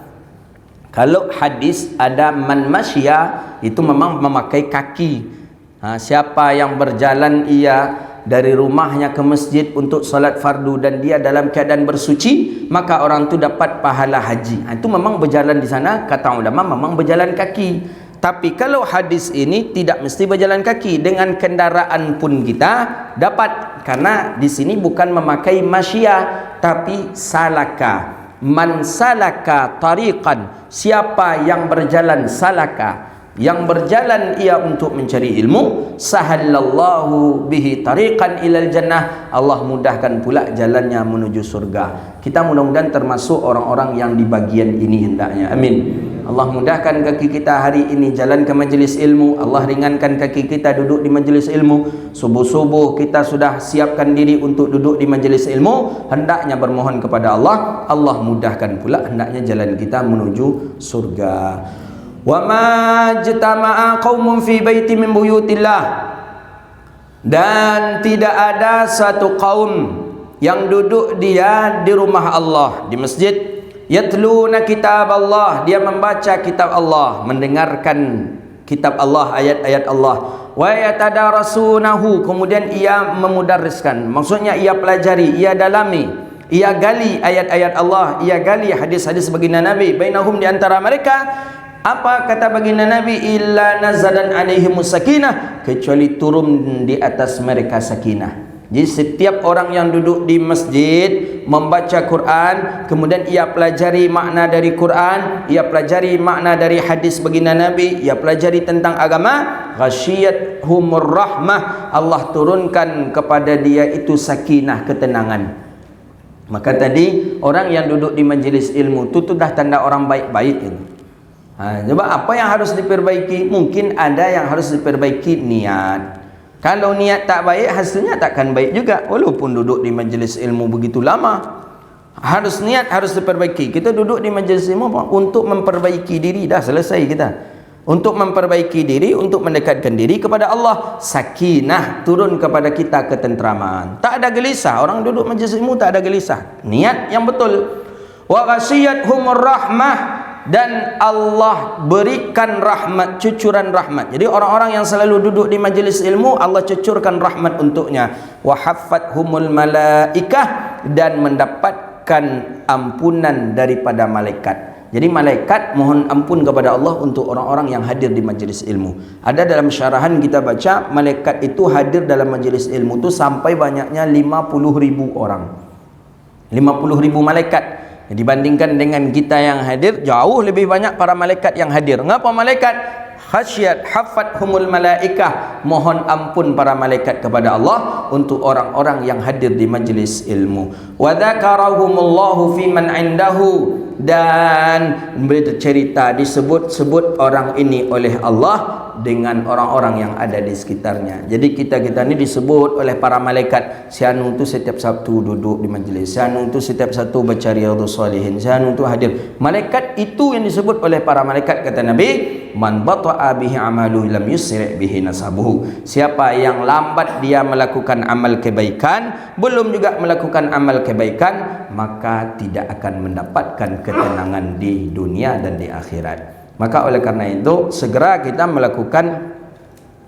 Kalau hadis ada man masya, itu memang memakai kaki. Siapa yang berjalan ia dari rumahnya ke masjid untuk salat fardu dan dia dalam keadaan bersuci, maka orang itu dapat pahala haji. Itu memang berjalan di sana, kata ulama memang berjalan kaki. Tapi kalau hadis ini tidak mesti berjalan kaki, dengan kendaraan pun kita dapat, karena di sini bukan memakai masya tapi salaka. Man salaka tariqan, siapa yang berjalan salaka, yang berjalan ia untuk mencari ilmu, sahallallahu bihi tariqan ilal jannah, Allah mudahkan pula jalannya menuju surga. Kita mudah-mudahan termasuk orang-orang yang di bagian ini hendaknya, amin. Allah mudahkan kaki kita hari ini jalan ke majlis ilmu, Allah ringankan kaki kita duduk di majlis ilmu. Subuh-subuh kita sudah siapkan diri untuk duduk di majlis ilmu, hendaknya bermohon kepada Allah, Allah mudahkan pula hendaknya jalan kita menuju surga. Wa ma jtama'a qaumun fi baiti min buyutillah, dan tidak ada satu kaum yang duduk dia di rumah Allah, di masjid, yatluna kitab Allah, dia membaca kitab Allah, mendengarkan kitab Allah, ayat-ayat Allah, wa yatadarasunahu, kemudian ia memudarriskan, maksudnya ia pelajari, ia dalami, ia gali ayat-ayat Allah, ia gali hadis-hadis baginda Nabi, bainahum, di antara mereka. Apa kata baginda Nabi? Illa nazalan alaihimus sakinah, kecuali turun di atas mereka sakinah. Jadi setiap orang yang duduk di masjid membaca Quran, kemudian ia pelajari makna dari Quran, ia pelajari makna dari hadis baginda Nabi, ia pelajari tentang agama, ghasyiyatuhumur rahmah, Allah turunkan kepada dia itu sakinah, ketenangan. Maka tadi orang yang duduk di majlis ilmu itu dah tanda orang baik-baik itu. Coba apa yang harus diperbaiki? Mungkin ada yang harus diperbaiki niat. Kalau niat tak baik, hasilnya takkan baik juga, walaupun duduk di majlis ilmu begitu lama. Harus niat, harus diperbaiki. Kita duduk di majlis ilmu untuk memperbaiki diri, dah selesai kita. Untuk memperbaiki diri, untuk mendekatkan diri kepada Allah. Sakinah turun kepada kita, ketentraman. Tak ada gelisah. Orang duduk majlis ilmu tak ada gelisah. Niat yang betul. Wa ghasyiyatuhumur rahmah, dan Allah berikan rahmat, cucuran rahmat. Jadi orang-orang yang selalu duduk di majlis ilmu, Allah cucurkan rahmat untuknya. Wa haffathumul malaikah, dan mendapatkan ampunan daripada malaikat. Jadi malaikat mohon ampun kepada Allah untuk orang-orang yang hadir di majlis ilmu. Ada dalam syarahan kita baca, malaikat itu hadir dalam majlis ilmu itu sampai banyaknya 50.000 orang. 50.000 malaikat. Dibandingkan dengan kita yang hadir, jauh lebih banyak para malaikat yang hadir. Ngapa malaikat? Khasyat haffathumul malaikah, mohon ampun para malaikat kepada Allah untuk orang-orang yang hadir di majlis ilmu. Wa dzakarahumullahu fi man indahu, dan bercerita, disebut-sebut orang ini oleh Allah dengan orang-orang yang ada di sekitarnya. Jadi kita ini disebut oleh para malaikat. Si anu itu setiap Sabtu duduk di majlis, si anu itu setiap Sabtu baca Riyadhus Shalihin, si anu itu hadir. Malaikat itu yang disebut oleh para malaikat, kata Nabi, man bata'a bihi amaluhu lam yusri' bihi nasabuhu. Siapa yang lambat dia melakukan amal kebaikan, belum juga melakukan amal kebaikan, maka tidak akan mendapatkan ketenangan di dunia dan di akhirat. Maka oleh karena itu segera kita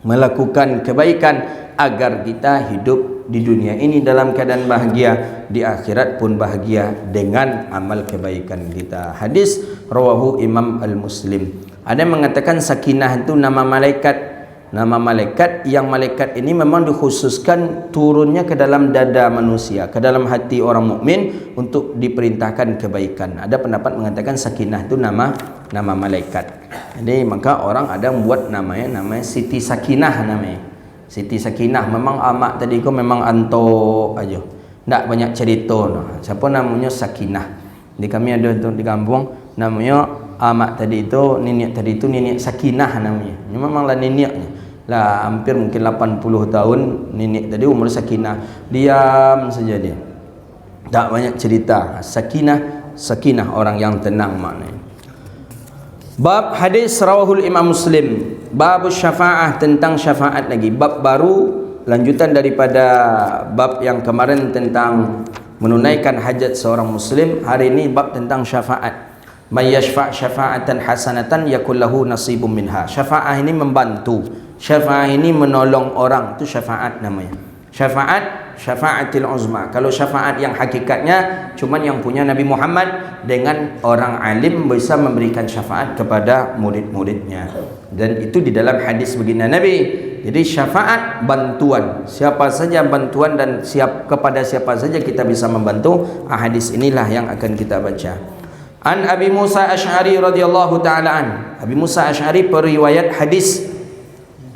melakukan kebaikan agar kita hidup di dunia ini dalam keadaan bahagia, di akhirat pun bahagia dengan amal kebaikan kita. Hadis rawahu Imam Al-Muslim. Ada yang mengatakan sakinah itu nama malaikat. Nama malaikat, yang malaikat ini memang dikhususkan turunnya ke dalam dada manusia, ke dalam hati orang mukmin untuk diperintahkan kebaikan. Ada pendapat mengatakan sakinah itu nama malaikat. Jadi maka orang ada membuat namanya Siti Sakinah namanya. Siti Sakinah, memang amak tadi itu memang anto aja. Tak banyak cerita. Siapa namanya Sakinah. Di kami ada di kampung namanya amak tadi itu, nenek tadi itu nenek Sakinah namanya. Ini memanglah neneknya. lah hampir mungkin 80 tahun nenek tadi umur Sakinah, diam saja dia, tak banyak cerita. Sakinah orang yang tenang maknanya. Bab hadis rawahul Imam Muslim, bab syafaah, tentang syafaat lagi, bab baru lanjutan daripada bab yang kemarin tentang menunaikan hajat seorang muslim. Hari ini bab tentang syafaat. May yashfa' syafa'atan hasanatan yakul lahu nasibum minha. Syafaat ini membantu, syafaat ini menolong orang, itu syafaat namanya. Syafaatil uzma. Kalau syafaat yang hakikatnya cuman yang punya Nabi Muhammad dengan orang alim bisa memberikan syafaat kepada murid-muridnya, dan itu di dalam hadis baginda Nabi. Jadi syafaat bantuan, siapa saja bantuan dan kepada siapa saja kita bisa membantu. Hadis inilah yang akan kita baca. An Abi Musa Asy'ari radhiyallahu taala an. Abi Musa Asy'ari periwayat hadis.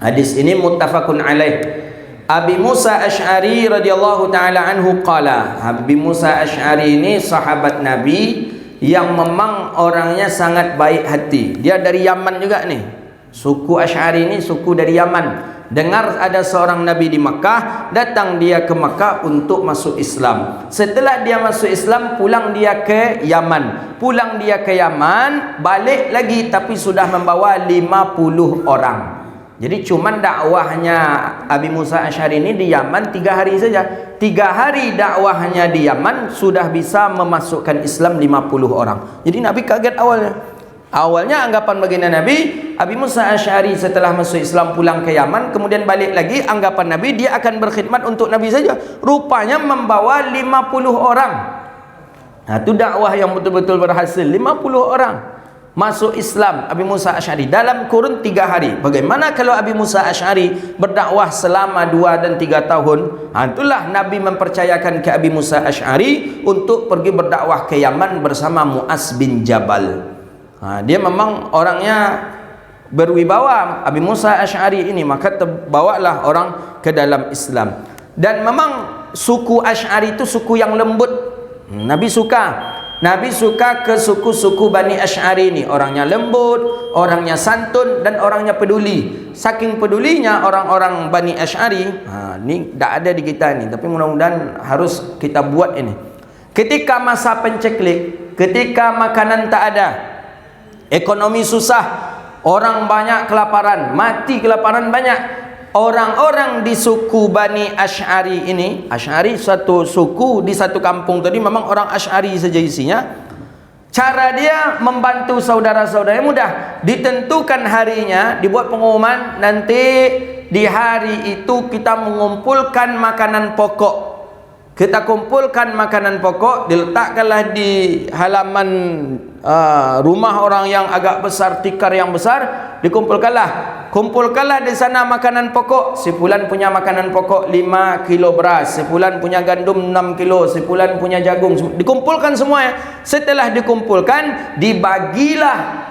Hadis ini muttafaqun alaih. Abi Musa Asy'ari radhiyallahu taala anhu qala. Abi Musa Asy'ari ini sahabat Nabi yang memang orangnya sangat baik hati. Dia dari Yaman juga nih. Suku Asy'ari ini suku dari Yaman. Dengar ada seorang Nabi di Makkah, datang dia ke Makkah untuk masuk Islam. Setelah dia masuk Islam, pulang dia ke Yaman. Balik lagi, tapi sudah membawa 50 orang. Jadi cuman dakwahnya Abi Musa Asy'ari ini di Yaman 3 hari saja. 3 hari dakwahnya di Yaman sudah bisa memasukkan Islam 50 orang. Jadi Nabi kaget awalnya anggapan baginda Nabi, Abi Musa Asy'ari setelah masuk Islam pulang ke Yaman, kemudian balik lagi, anggapan Nabi dia akan berkhidmat untuk Nabi saja. Rupanya membawa 50 orang. Nah, itu dakwah yang betul-betul berhasil. 50 orang masuk Islam Abi Musa Asy'ari dalam kurun 3 hari. Bagaimana kalau Abi Musa Asy'ari berdakwah selama 2 dan 3 tahun? Itulah Nabi mempercayakan ke Abi Musa Asy'ari untuk pergi berdakwah ke Yaman bersama Mu'az bin Jabal. Dia memang orangnya berwibawa, Abi Musa Asy'ari ini, maka terbawalah orang ke dalam Islam. Dan memang suku Asy'ari itu suku yang lembut. Nabi suka ke suku-suku Bani Asy'ari ini, orangnya lembut, orangnya santun, dan orangnya peduli. Saking pedulinya orang-orang Bani Asy'ari, ini tak ada di kita ini, tapi mudah-mudahan harus kita buat ini. Ketika masa penceklik, ketika makanan tak ada, ekonomi susah, orang banyak kelaparan, mati kelaparan banyak, orang-orang di suku Bani Asy'ari ini, Asy'ari satu suku di satu kampung tadi, memang orang Asy'ari saja isinya. Cara dia membantu saudara-saudaranya mudah. Ditentukan harinya, dibuat pengumuman, nanti di hari itu kita mengumpulkan makanan pokok. Kita kumpulkan makanan pokok, diletakkanlah di halaman rumah orang yang agak besar, tikar yang besar, kumpulkanlah di sana makanan pokok. Sebulan punya makanan pokok 5 kilo beras, sebulan punya gandum 6 kilo, sebulan punya jagung, dikumpulkan semuanya. Setelah dikumpulkan, dibagilah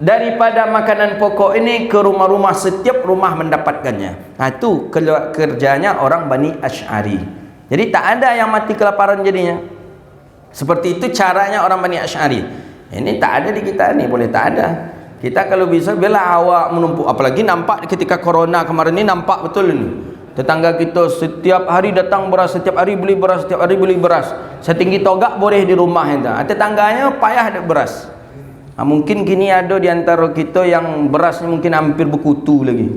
daripada makanan pokok ini ke rumah-rumah, setiap rumah mendapatkannya. Itu kerjanya orang Bani Asy'ari. Jadi tak ada yang mati kelaparan jadinya. Seperti itu caranya orang Bani Asy'ari. Ini tak ada di kita ni, boleh tak ada. Kita kalau bisa biarlah awak menumpuk, apalagi nampak ketika corona kemarin ni, nampak betul ni. Tetangga kita setiap hari datang beras, setiap hari beli beras, setiap hari beli beras. Setinggi togak boleh di rumah itu. Tetangganya payah ada beras. Mungkin kini ada di antara kita yang berasnya mungkin hampir berkutu lagi.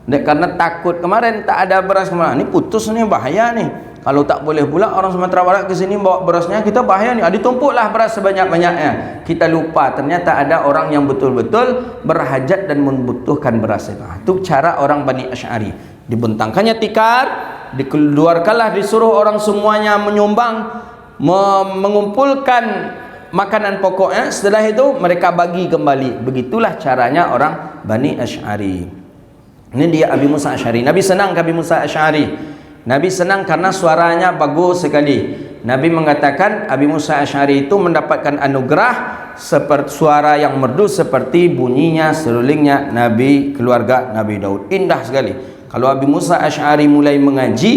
Karena takut kemarin tak ada beras kemarin. Ini putus ni, bahaya ni. Kalau tak boleh pula orang Sumatera Barat ke sini bawa berasnya, kita bahaya ni. Ditumpuklah beras sebanyak-banyaknya. Kita lupa ternyata ada orang yang betul-betul berhajat dan membutuhkan beras itu. Itu cara orang Bani Asy'ari. Dibentangkannya tikar, dikeluarkanlah, disuruh orang semuanya menyumbang, mengumpulkan makanan pokoknya. Setelah itu mereka bagi kembali. Begitulah caranya orang Bani Asy'ari. Ini dia Abi Musa Asy'ari. Nabi senang ke Abi Musa Asy'ari. Nabi senang karena suaranya bagus sekali. Nabi mengatakan Abi Musa Asy'ari itu mendapatkan anugerah seperti suara yang merdu seperti bunyinya serulingnya keluarga Nabi Daud. Indah sekali. Kalau Abi Musa Asy'ari mulai mengaji,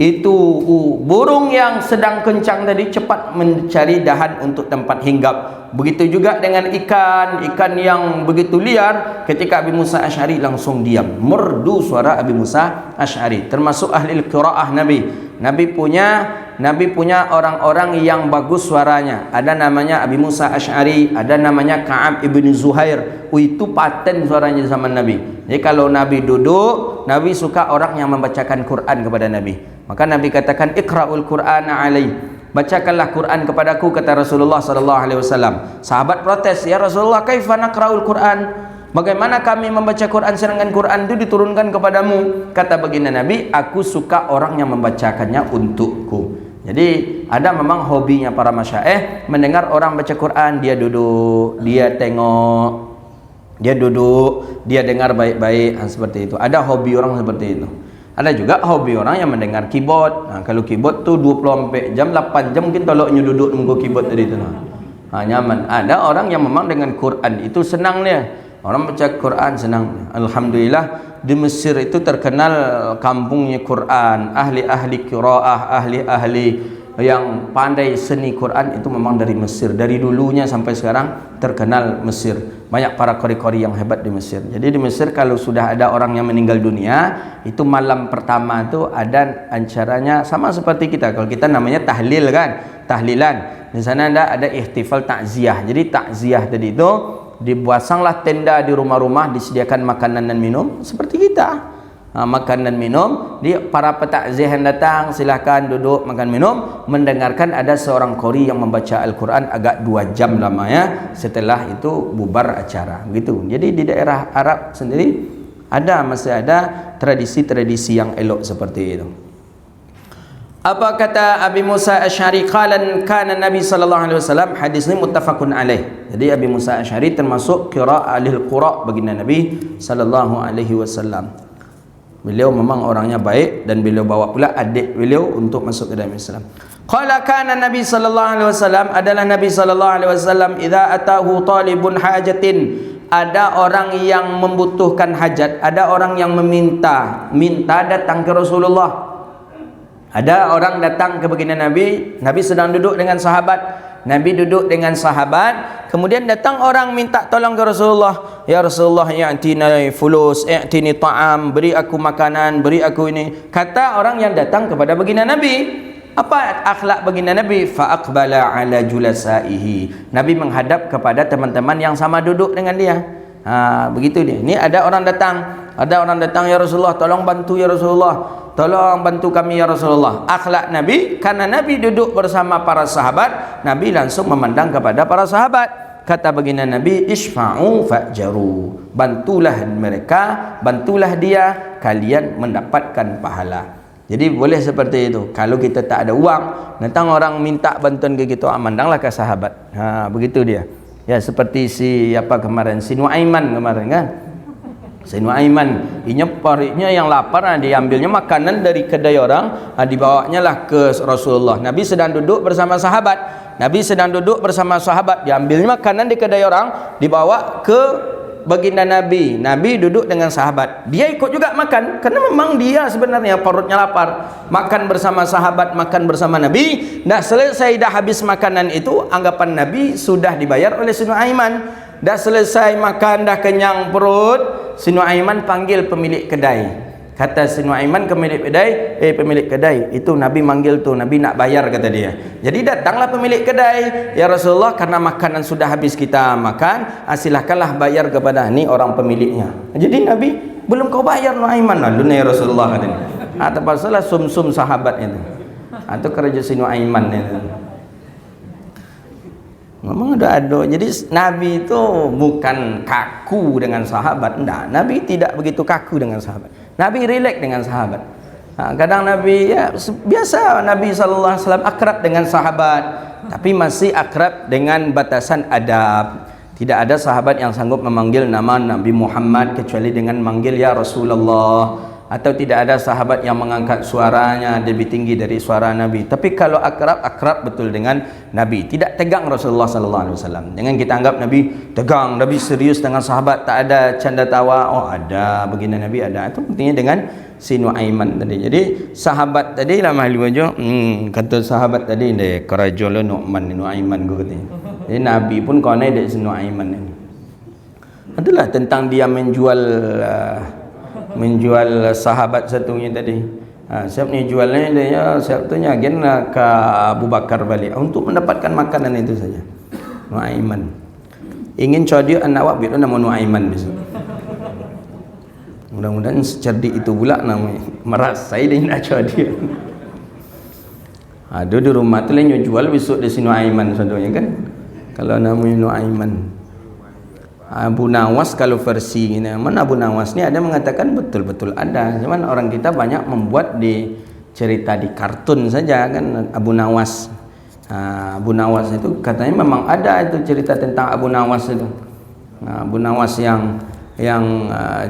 Itu burung yang sedang kencang tadi cepat mencari dahan untuk tempat hinggap. Begitu juga dengan ikan yang begitu liar, ketika Abi Musa Asy'ari langsung diam. Merdu suara Abi Musa Asy'ari. Termasuk ahli qiraah Nabi. Nabi punya orang-orang yang bagus suaranya. Ada namanya Abi Musa Asy'ari, ada namanya Ka'ab ibn Zuhair. Itu paten suaranya zaman Nabi. Jadi kalau Nabi duduk, Nabi suka orang yang membacakan Quran kepada Nabi. Maka Nabi katakan, Iqra'ul Qur'ana alai. Bacakanlah Quran kepadaku, kata Rasulullah sallallahu alaihi wasallam. Sahabat protes, ya Rasulullah, kaifa naqra'ul Qur'an? Bagaimana kami membaca Quran sedangkan Quran itu diturunkan kepadamu? Kata baginda Nabi, aku suka orang yang membacakannya untukku. Jadi ada memang hobinya para masyaikh mendengar orang baca Quran, dia duduk, dia tengok, dia duduk, dia dengar baik-baik, seperti itu. Ada hobi orang seperti itu. Ada juga hobi orang yang mendengar keyboard. Kalau keyboard tu 24 jam, 8 jam mungkin toloknya duduk nunggu keyboard tadi tu. Nyaman. Ada orang yang memang dengan Quran itu senang dia. Orang baca Quran senang. Alhamdulillah di Mesir itu terkenal kampungnya Quran, ahli-ahli qiraah, ahli-ahli yang pandai seni Quran itu memang dari Mesir. Dari dulunya sampai sekarang terkenal Mesir. Banyak para qori-qori yang hebat di Mesir. Jadi di Mesir kalau sudah ada orang yang meninggal dunia, itu malam pertama itu ada acaranya sama seperti kita. Kalau kita namanya tahlil kan, tahlilan. Di sana ada ihtifal takziah. Jadi takziah tadi itu dipasanglah tenda di rumah-rumah, disediakan makanan dan minum seperti kita. Makan dan minum, para petakziah yang datang silahkan duduk makan minum, mendengarkan ada seorang qori yang membaca Al-Quran agak 2 jam lamanya. Setelah itu bubar acara begitu. Jadi di daerah Arab sendiri masih ada tradisi-tradisi yang elok seperti itu. Apa kata Abi Musa Asy'ari? Qalan kana Nabi sallallahu alaihi wasallam. Hadis ini muttafaqun alaih. Jadi Abi Musa Asy'ari termasuk qira'a ahlul qura baginda Nabi sallallahu alaihi wasallam. Beliau memang orangnya baik dan beliau bawa pula adik beliau untuk masuk ke dalam Islam. Qala kana Nabi sallallahu alaihi wasallam, adalah Nabi sallallahu alaihi wasallam, idza atahu talibun hajatin, ada orang yang membutuhkan hajat, ada orang yang minta datang ke Rasulullah. Ada orang datang ke baginda Nabi, Nabi sedang duduk dengan sahabat. Nabi duduk dengan sahabat, kemudian datang orang minta tolong ke Rasulullah. Ya Rasulullah, i'tini fulus, i'tini ta'am, beri aku makanan, beri aku ini. Kata orang yang datang kepada baginda Nabi, apa akhlak baginda Nabi? Fa aqbala ala julasaihi. Nabi menghadap kepada teman-teman yang sama duduk dengan dia. Begitu dia. Ini ada orang datang, ya Rasulullah, tolong bantu ya Rasulullah. Tolong bantu kami ya Rasulullah. Akhlak Nabi, karena Nabi duduk bersama para sahabat, Nabi langsung memandang kepada para sahabat. Kata baginda Nabi, isfa'u fa'jaru. Bantulah mereka, bantulah dia, kalian mendapatkan pahala. Jadi boleh seperti itu. Kalau kita tak ada uang, datang orang minta bantuan ke kita, mandanglah ke sahabat. Begitu dia. Ya seperti si Nuaiman kemarin kan. Si Nuaiman, pariknya yang lapar, diambilnya makanan dari kedai orang, dibawanya lah ke Rasulullah. Nabi sedang duduk bersama sahabat, diambilnya makanan di kedai orang, dibawa ke baginda Nabi. Nabi duduk dengan sahabat, dia ikut juga makan, karena memang dia sebenarnya perutnya lapar. Makan bersama sahabat, makan bersama Nabi. Dah selesai, dah habis makanan itu, anggapan Nabi sudah dibayar oleh si Nuaiman. Dah selesai makan, dah kenyang perut, si Nuaiman panggil pemilik kedai. Kata si Nuaiman ke pemilik kedai, itu Nabi manggil tu, Nabi nak bayar, kata dia. Jadi datanglah pemilik kedai, ya Rasulullah, karena makanan sudah habis kita makan, silahkanlah bayar kepada ni orang pemiliknya. Jadi Nabi, belum kau bayar Nuaiman, lalu ya Rasulullah, katanya. Terpaksalah sum-sum sahabat itu. Itu kerja si Nuaiman itu. Memang ada. Jadi Nabi itu bukan kaku dengan sahabat. Enggak, Nabi tidak begitu kaku dengan sahabat. Nabi rileks dengan sahabat. Kadang Nabi biasa, Nabi SAW akrab dengan sahabat, tapi masih akrab dengan batasan adab. Tidak ada sahabat yang sanggup memanggil nama Nabi Muhammad kecuali dengan manggil ya Rasulullah. atau tidak ada sahabat yang mengangkat suaranya lebih tinggi dari suara Nabi. Tapi kalau akrab betul dengan Nabi, tidak tegang Rasulullah sallallahu alaihi wasallam. Jangan kita anggap Nabi tegang, Nabi serius dengan sahabat, tak ada canda tawa. Oh ada, begini Nabi ada. Itu buktinya dengan si Nuaiman tadi. Jadi sahabat tadi lah mahli wajah, kata sahabat tadi deh kerajaan Nuaiman gue katanya. Jadi Nabi pun kau naik dari si Nuaiman ini. Itulah tentang dia menjual sahabat satunya tadi. Siap ni jualnya dia, siap tu nya ke Abu Bakar balik untuk mendapatkan makanan itu saja. Nuaiman ingin dia anak awak biar nama Nuaiman besok. Mudah-mudahan secerdik itu pula namanya, merasai dia nak dia. Ada di rumah tu lain jual besok di sini Nuaiman contohnya kan. Kalau namanya Nuaiman. Abu Nawas kalau versi ini, mana Abu Nawas ni ada mengatakan betul-betul ada. Cuman orang kita banyak membuat di cerita di kartun saja kan Abu Nawas. Abu Nawas itu katanya memang ada itu cerita tentang Abu Nawas itu. Abu Nawas yang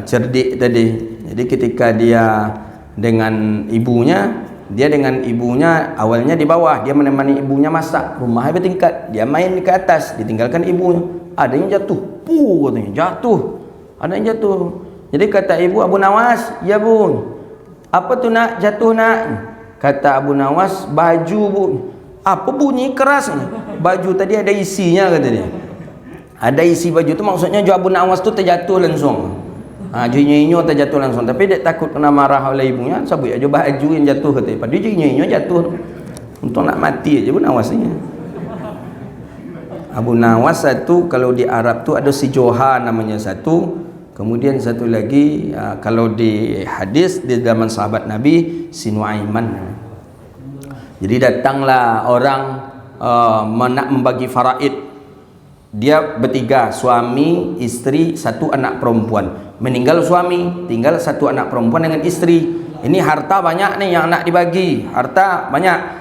cerdik tadi. Jadi ketika dia dengan ibunya awalnya di bawah, dia menemani ibunya masak, rumahnya bertingkat, dia main ke atas, ditinggalkan ibunya. Ada yang jatuh, katanya jatuh, ada yang jatuh. Jadi kata ibu Abu Nawas, ya bu, apa tu nak jatuh nak? Kata Abu Nawas, baju bu. Apa bunyi keras? Baju tadi ada isinya kata dia. Ada isi baju tu maksudnya Abu Nawas tu terjatuh langsung. Jinyo terjatuh langsung. Tapi dia takut kena marah oleh ibunya, sabut aja baju yang jatuh kata. Padahal jinyo jatuh. Untuk nak mati aja Abu Nawas ni. Abu Nawas satu, kalau di Arab tu ada si Joha namanya satu, kemudian satu lagi kalau di hadis di zaman sahabat Nabi si Nuaiman. Jadi datanglah orang nak membagi faraid. Dia bertiga, suami, isteri, satu anak perempuan. Meninggal suami, tinggal satu anak perempuan dengan isteri. Ini harta banyak nih yang nak dibagi, harta banyak.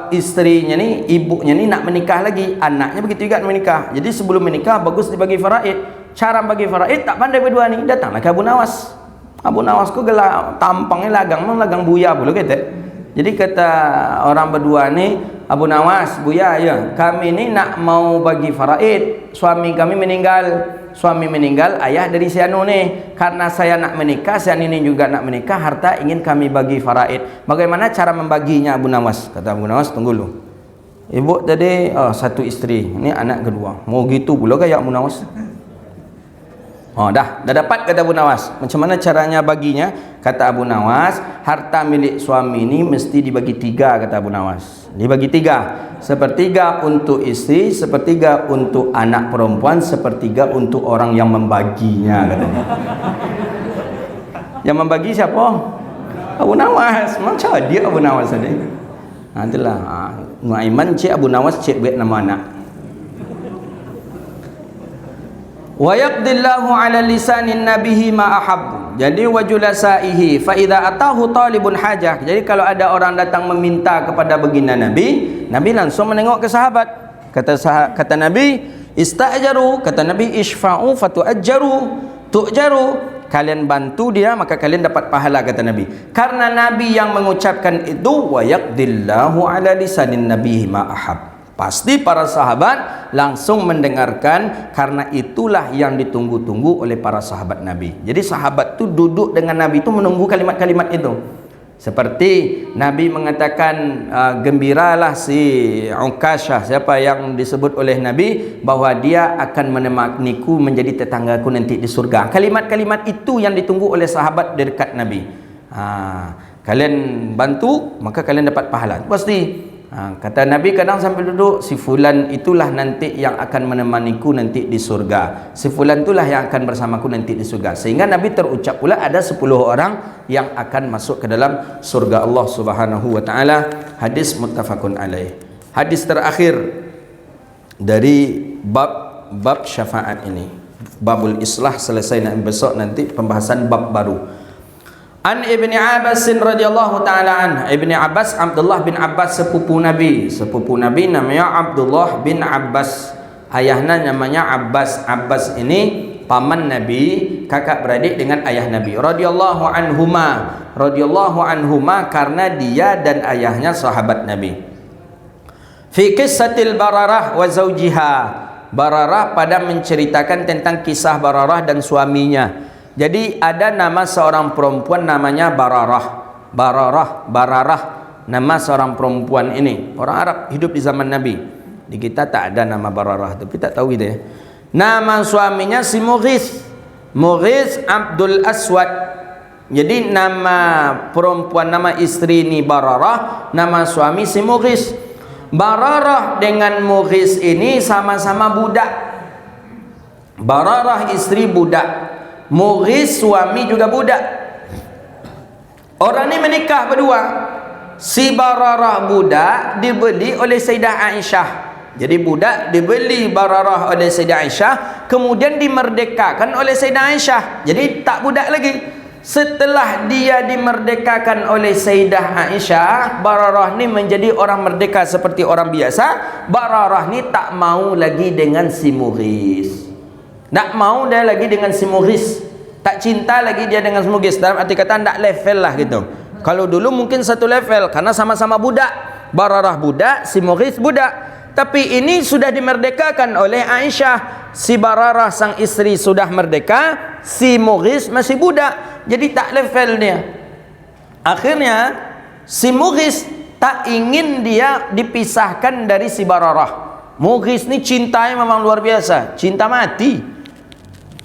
Istrinya ni, ibunya ni nak menikah lagi, anaknya begitu juga menikah. Jadi sebelum menikah bagus dibagi faraid. Cara bagi faraid tak pandai berdua ni, datanglah ke Abu Nawas. Abu Nawas ku gelak tampangnya lagang buya pula kata. Jadi kata orang berdua ni, Abu Nawas, buya ya, kami ni nak mau bagi faraid. Suami kami meninggal. Suami meninggal, ayah dari si anu ni. Karena saya nak menikah, si anu ni juga nak menikah, harta ingin kami bagi faraid. Bagaimana cara membaginya Abu Nawas? Kata Abu Nawas, tunggu dulu. Ibu tadi satu isteri, ini anak kedua. Mau gitu pula kayak Abu Nawas? Dah dapat kata Abu Nawas. Macam mana caranya baginya? Kata Abu Nawas, harta milik suami ini mesti dibagi tiga, kata Abu Nawas. Dibagi tiga. Sepertiga untuk isteri, sepertiga untuk anak perempuan, sepertiga untuk orang yang membaginya, katanya. Yang membagi siapa? Abu Nawas. Macam dia Abu Nawas tadi. Itulah Nuaiman cik Abu Nawas cik buat nama anak. Wa yaqdillahu ala lisanin nabihi ma ahab. Jadi wajulasaihi fa idza atahu talibun hajah. Jadi kalau ada orang datang meminta kepada baginda Nabi, Nabi langsung menengok ke sahabat. Kata Nabi, istajaru, kata Nabi isfa'u fatu'ajjaru, tu'jaru. Kalian bantu dia maka kalian dapat pahala, kata Nabi. Karena Nabi yang mengucapkan itu, wa yaqdillahu ala lisanin nabihi ma ahab. Pasti para sahabat langsung mendengarkan, karena itulah yang ditunggu-tunggu oleh para sahabat Nabi. Jadi sahabat tu duduk dengan Nabi tu menunggu kalimat-kalimat itu. Seperti Nabi mengatakan, gembiralah si Ukasyah, siapa yang disebut oleh Nabi bahwa dia akan menemaniku menjadi tetanggaku nanti di surga. Kalimat-kalimat itu yang ditunggu oleh sahabat di dekat Nabi. Kalian bantu maka kalian dapat pahala. Pasti. Kata Nabi kadang sambil duduk, si fulan itulah nanti yang akan menemaniku nanti di surga. Si fulan itulah yang akan bersamaku nanti di surga. Sehingga Nabi terucap pula ada 10 orang yang akan masuk ke dalam surga Allah Subhanahu wa taala. Hadis muttafaqun alaih. Hadis terakhir dari bab syafaat ini. Babul islah selesai, besok nanti pembahasan bab baru. An Ibni Abbas radhiyallahu taala an. Ibni Abbas, Abdullah bin Abbas, sepupu Nabi. Sepupu Nabi namanya Abdullah bin Abbas. Ayahnya namanya Abbas. Abbas ini paman Nabi, kakak beradik dengan ayah Nabi. Radhiyallahu anhuma karena dia dan ayahnya sahabat Nabi. Fi qissatil Bararah wa zawjiha. Bararah pada menceritakan tentang kisah Bararah dan suaminya. Jadi ada nama seorang perempuan namanya Bararah, nama seorang perempuan ini. Orang Arab hidup di zaman Nabi. Di kita tak ada nama Bararah, tapi tak tahu gitu ya. Nama suaminya si Mughis Abdul Aswad. Jadi nama perempuan, nama istri ini Bararah, nama suami si Mughis. Bararah dengan Mughis ini sama-sama budak. Bararah istri budak, Mughis suami juga budak. Orang ni menikah berdua. Si Bararah budak dibeli oleh Sayyidah Aisyah. Jadi budak dibeli Bararah oleh Sayyidah Aisyah, kemudian dimerdekakan oleh Sayyidah Aisyah. Jadi tak budak lagi. Setelah dia dimerdekakan oleh Sayyidah Aisyah, Bararah ni menjadi orang merdeka seperti orang biasa. Bararah ni tak mau lagi dengan si Mughis. Tak mau dia lagi dengan si Mughis, tak cinta lagi dia dengan si Mughis. Dalam arti kata tak level lah gitu. Kalau dulu mungkin satu level karena sama-sama budak. Bararah budak, si Mughis budak. Tapi ini sudah dimerdekakan oleh Aisyah. Si Bararah sang istri sudah merdeka, si Mughis masih budak. Jadi tak level dia. Akhirnya si Mughis tak ingin dia dipisahkan dari si Bararah. Mughis ni cintanya memang luar biasa, cinta mati.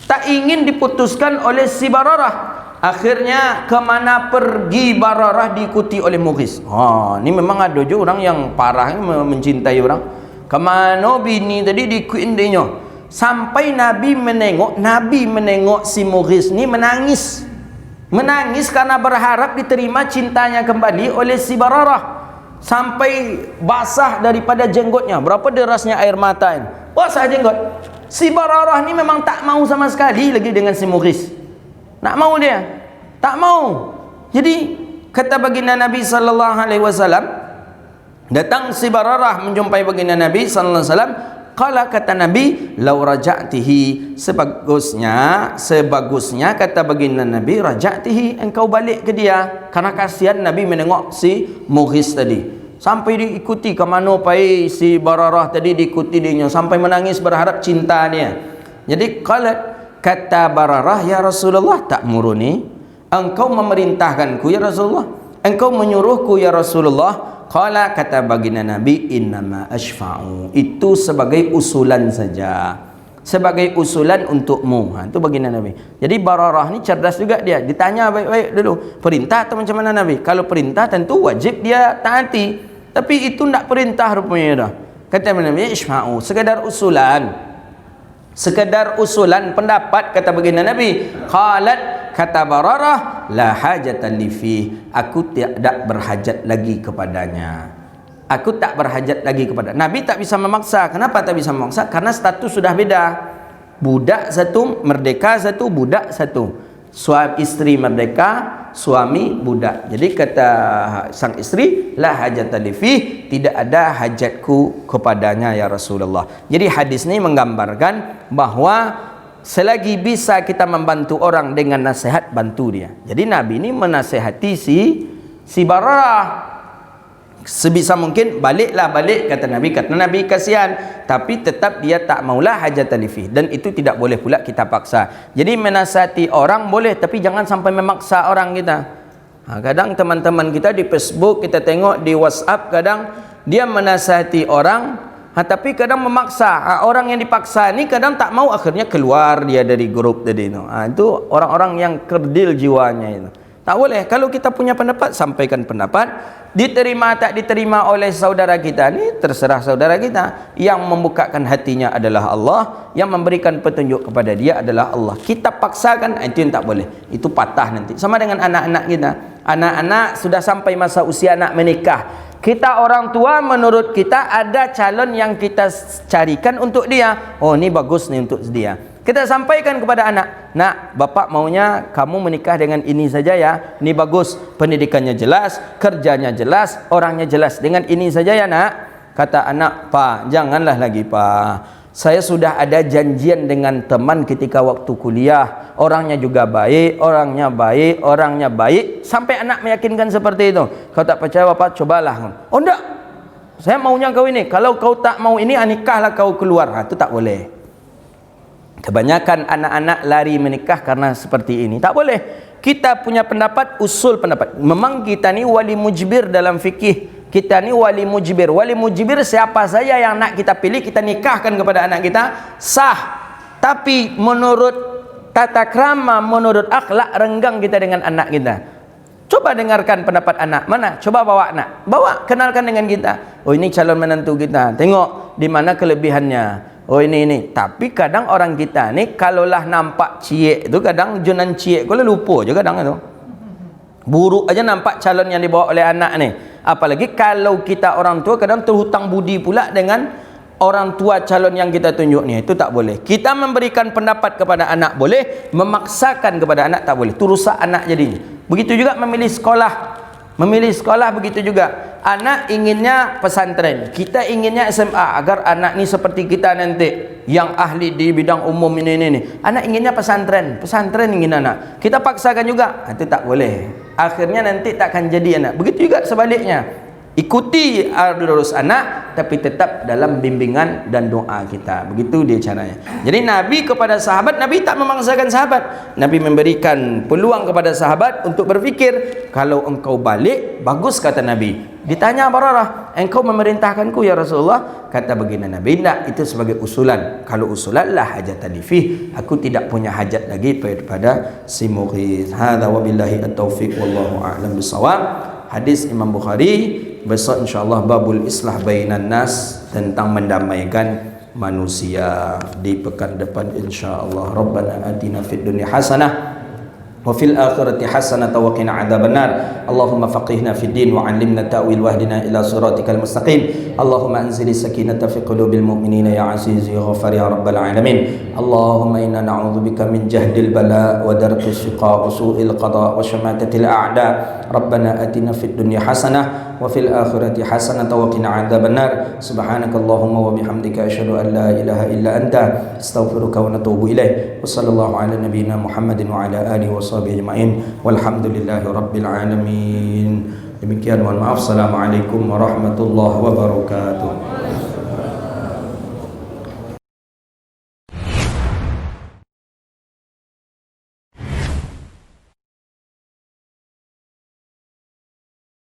Tak ingin diputuskan oleh si Bararah. Akhirnya kemana pergi Bararah diikuti oleh Mughis. Ni memang ada je orang yang parah mencintai orang. Kemana bini tadi diikutin dia. Sampai Nabi menengok si Mughis ni menangis. Menangis karena berharap diterima cintanya kembali oleh si Bararah. Sampai basah daripada jenggotnya. Berapa derasnya air mata ini? Basah jenggot. Si Bararah ni memang tak mau sama sekali lagi dengan si Mughis. Tak mau dia. Tak mau. Jadi kata baginda Nabi sallallahu alaihi wasallam, datang si Bararah menjumpai baginda Nabi sallallahu alaihi wasallam. Qala, kata Nabi, lau raja'tihi, sebagusnya kata baginda Nabi, raja'tihi, engkau balik ke dia. Karena kasihan Nabi menengok si Mughis tadi. Sampai diikuti ke mana pai si Bararah tadi, diikuti dia sampai menangis berharap cinta dia. Jadi kata Bararah, ya Rasulullah, tak muruni, engkau memerintahkanku ya Rasulullah, engkau menyuruhku ya Rasulullah. Qala, kata baginda Nabi, innama ashfa'u, itu sebagai usulan saja, sebagai usulan untukmu. Itu baginda Nabi. Jadi Bararah ni cerdas juga dia. Ditanya baik-baik dulu, perintah atau macam mana Nabi? Kalau perintah tentu wajib dia taati. Tapi itu tak perintah rupanya dah. Kata Nabi, ishfa'u, sekadar usulan. Sekadar usulan pendapat, kata baginda Nabi. Qalat, kata Bararah, la hajatan li fi, aku tidak berhajat lagi kepadanya. Aku tak berhajat lagi kepada Nabi. Tak bisa memaksa. Kenapa tak bisa memaksa? Karena status sudah beda. Budak satu, merdeka satu, budak satu. Suami istri merdeka, suami budak. Jadi kata sang istri, la hajatan li fi, tidak ada hajatku kepadanya ya Rasulullah. Jadi hadis ini menggambarkan bahwa selagi bisa kita membantu orang dengan nasihat, bantu dia. Jadi Nabi ini menasihati si Bararah. Sebisa mungkin balik, kata Nabi kasihan, tapi tetap dia tak maulah hajatan li, dan itu tidak boleh pula kita paksa. Jadi menasihati orang boleh, tapi jangan sampai memaksa orang kita. Kadang teman-teman kita di Facebook, kita tengok di WhatsApp, kadang dia menasihati orang, tapi kadang memaksa. Orang yang dipaksa ni kadang tak mau, akhirnya keluar dia dari grup tadi itu. Itu orang-orang yang kerdil jiwanya itu. Tak boleh. Kalau kita punya pendapat, sampaikan pendapat. Diterima tak diterima oleh saudara kita ni, terserah saudara kita. Yang membukakan hatinya adalah Allah, yang memberikan petunjuk kepada dia adalah Allah. Kita paksakan, itu yang tak boleh. Itu patah nanti. Sama dengan anak-anak kita. Anak-anak sudah sampai masa usia nak menikah. Kita orang tua, menurut kita ada calon yang kita carikan untuk dia. Oh, ni bagus ni untuk dia. Kita sampaikan kepada anak, nak, bapak maunya kamu menikah dengan ini saja ya. Ini bagus, pendidikannya jelas, kerjanya jelas, orangnya jelas. Dengan ini saja ya nak. Kata anak, pak, janganlah lagi pak. Saya sudah ada janjian dengan teman ketika waktu kuliah. Orangnya juga baik, orangnya baik, orangnya baik. Sampai anak meyakinkan seperti itu. Kau tak percaya bapak, cobalah. Oh enggak, saya maunya kau ini. Kalau kau tak mau ini, nikahlah kau keluar. Itu tak boleh. Kebanyakan anak-anak lari menikah karena seperti ini. Tak boleh. Kita punya pendapat, usul pendapat. Memang kita ni wali mujbir dalam fikih. Kita ni wali mujbir. Wali mujbir siapa saja yang nak kita pilih, kita nikahkan kepada anak kita, sah. Tapi menurut tata krama, menurut akhlak, renggang kita dengan anak kita. Coba dengarkan pendapat anak. Mana? Coba bawa anak. Bawa, kenalkan dengan kita. Oh ini calon menantu kita. Tengok di mana kelebihannya. Oh ini. Tapi kadang orang kita ni kalaulah nampak ciek tu, kadang jenan ciek kau lupa je kadang itu. Buruk aja nampak calon yang dibawa oleh anak ni. Apalagi kalau kita orang tua kadang terhutang budi pula dengan orang tua calon yang kita tunjuk ni. Itu tak boleh. Kita memberikan pendapat kepada anak boleh, memaksakan kepada anak tak boleh. Itu rusak anak jadinya. Begitu juga memilih sekolah. Memilih sekolah begitu juga. Anak inginnya pesantren, kita inginnya SMA, agar anak ni seperti kita nanti yang ahli di bidang umum ini. Anak inginnya pesantren ingin anak. Kita paksakan juga. Itu tak boleh. Akhirnya nanti takkan jadi anak. Begitu juga sebaliknya. Ikuti arus anak, tapi tetap dalam bimbingan dan doa kita. Begitu dia caranya. Jadi Nabi kepada sahabat, Nabi tak memaksakan sahabat. Nabi memberikan peluang kepada sahabat untuk berfikir. Kalau engkau balik, bagus kata Nabi. Ditanya Bararah, engkau memerintahkanku ya Rasulullah? Kata begini Nabi, tidak, itu sebagai usulan. Kalau usulan la hajatan fi, aku tidak punya hajat lagi pada si Mughith. Hadza wabillahi at-taufiq wallahu a'lam bissawab. Hadis Imam Bukhari. Besok insyaAllah babul islah bainan nas, tentang mendamaikan manusia di pekan depan insyaAllah. Rabbana atina fid dunya hasanah wa fil akhirati hasanah wa qina adzabannar. Allahumma faqihna fid din wa 'allimna ta'wil wahdina ila siratikal mustaqim. Allahumma anzilis sakinata fi qulubil mu'minina ya aziz ya ghafar ya rabbal alamin. Allahumma inna na'udzubika min jahdil bala wa darkis shiqa wa su'il qada wa shamatatil a'da. Rabbana atina fid dunya hasanah wa fil akhirati hasanah wa qina adzabannar. Subhanakallahumma wa bihamdika asyhadu an la ilaha illa anta astaghfiruka wa atubu ilaik. Wa sallallahu ala nabiyyina Muhammadin wa ala alihi wa sahbihi ajma'in walhamdulillahi rabbil alamin. Demikian, mohon maaf. Assalamualaikum warahmatullahi wabarakatuh.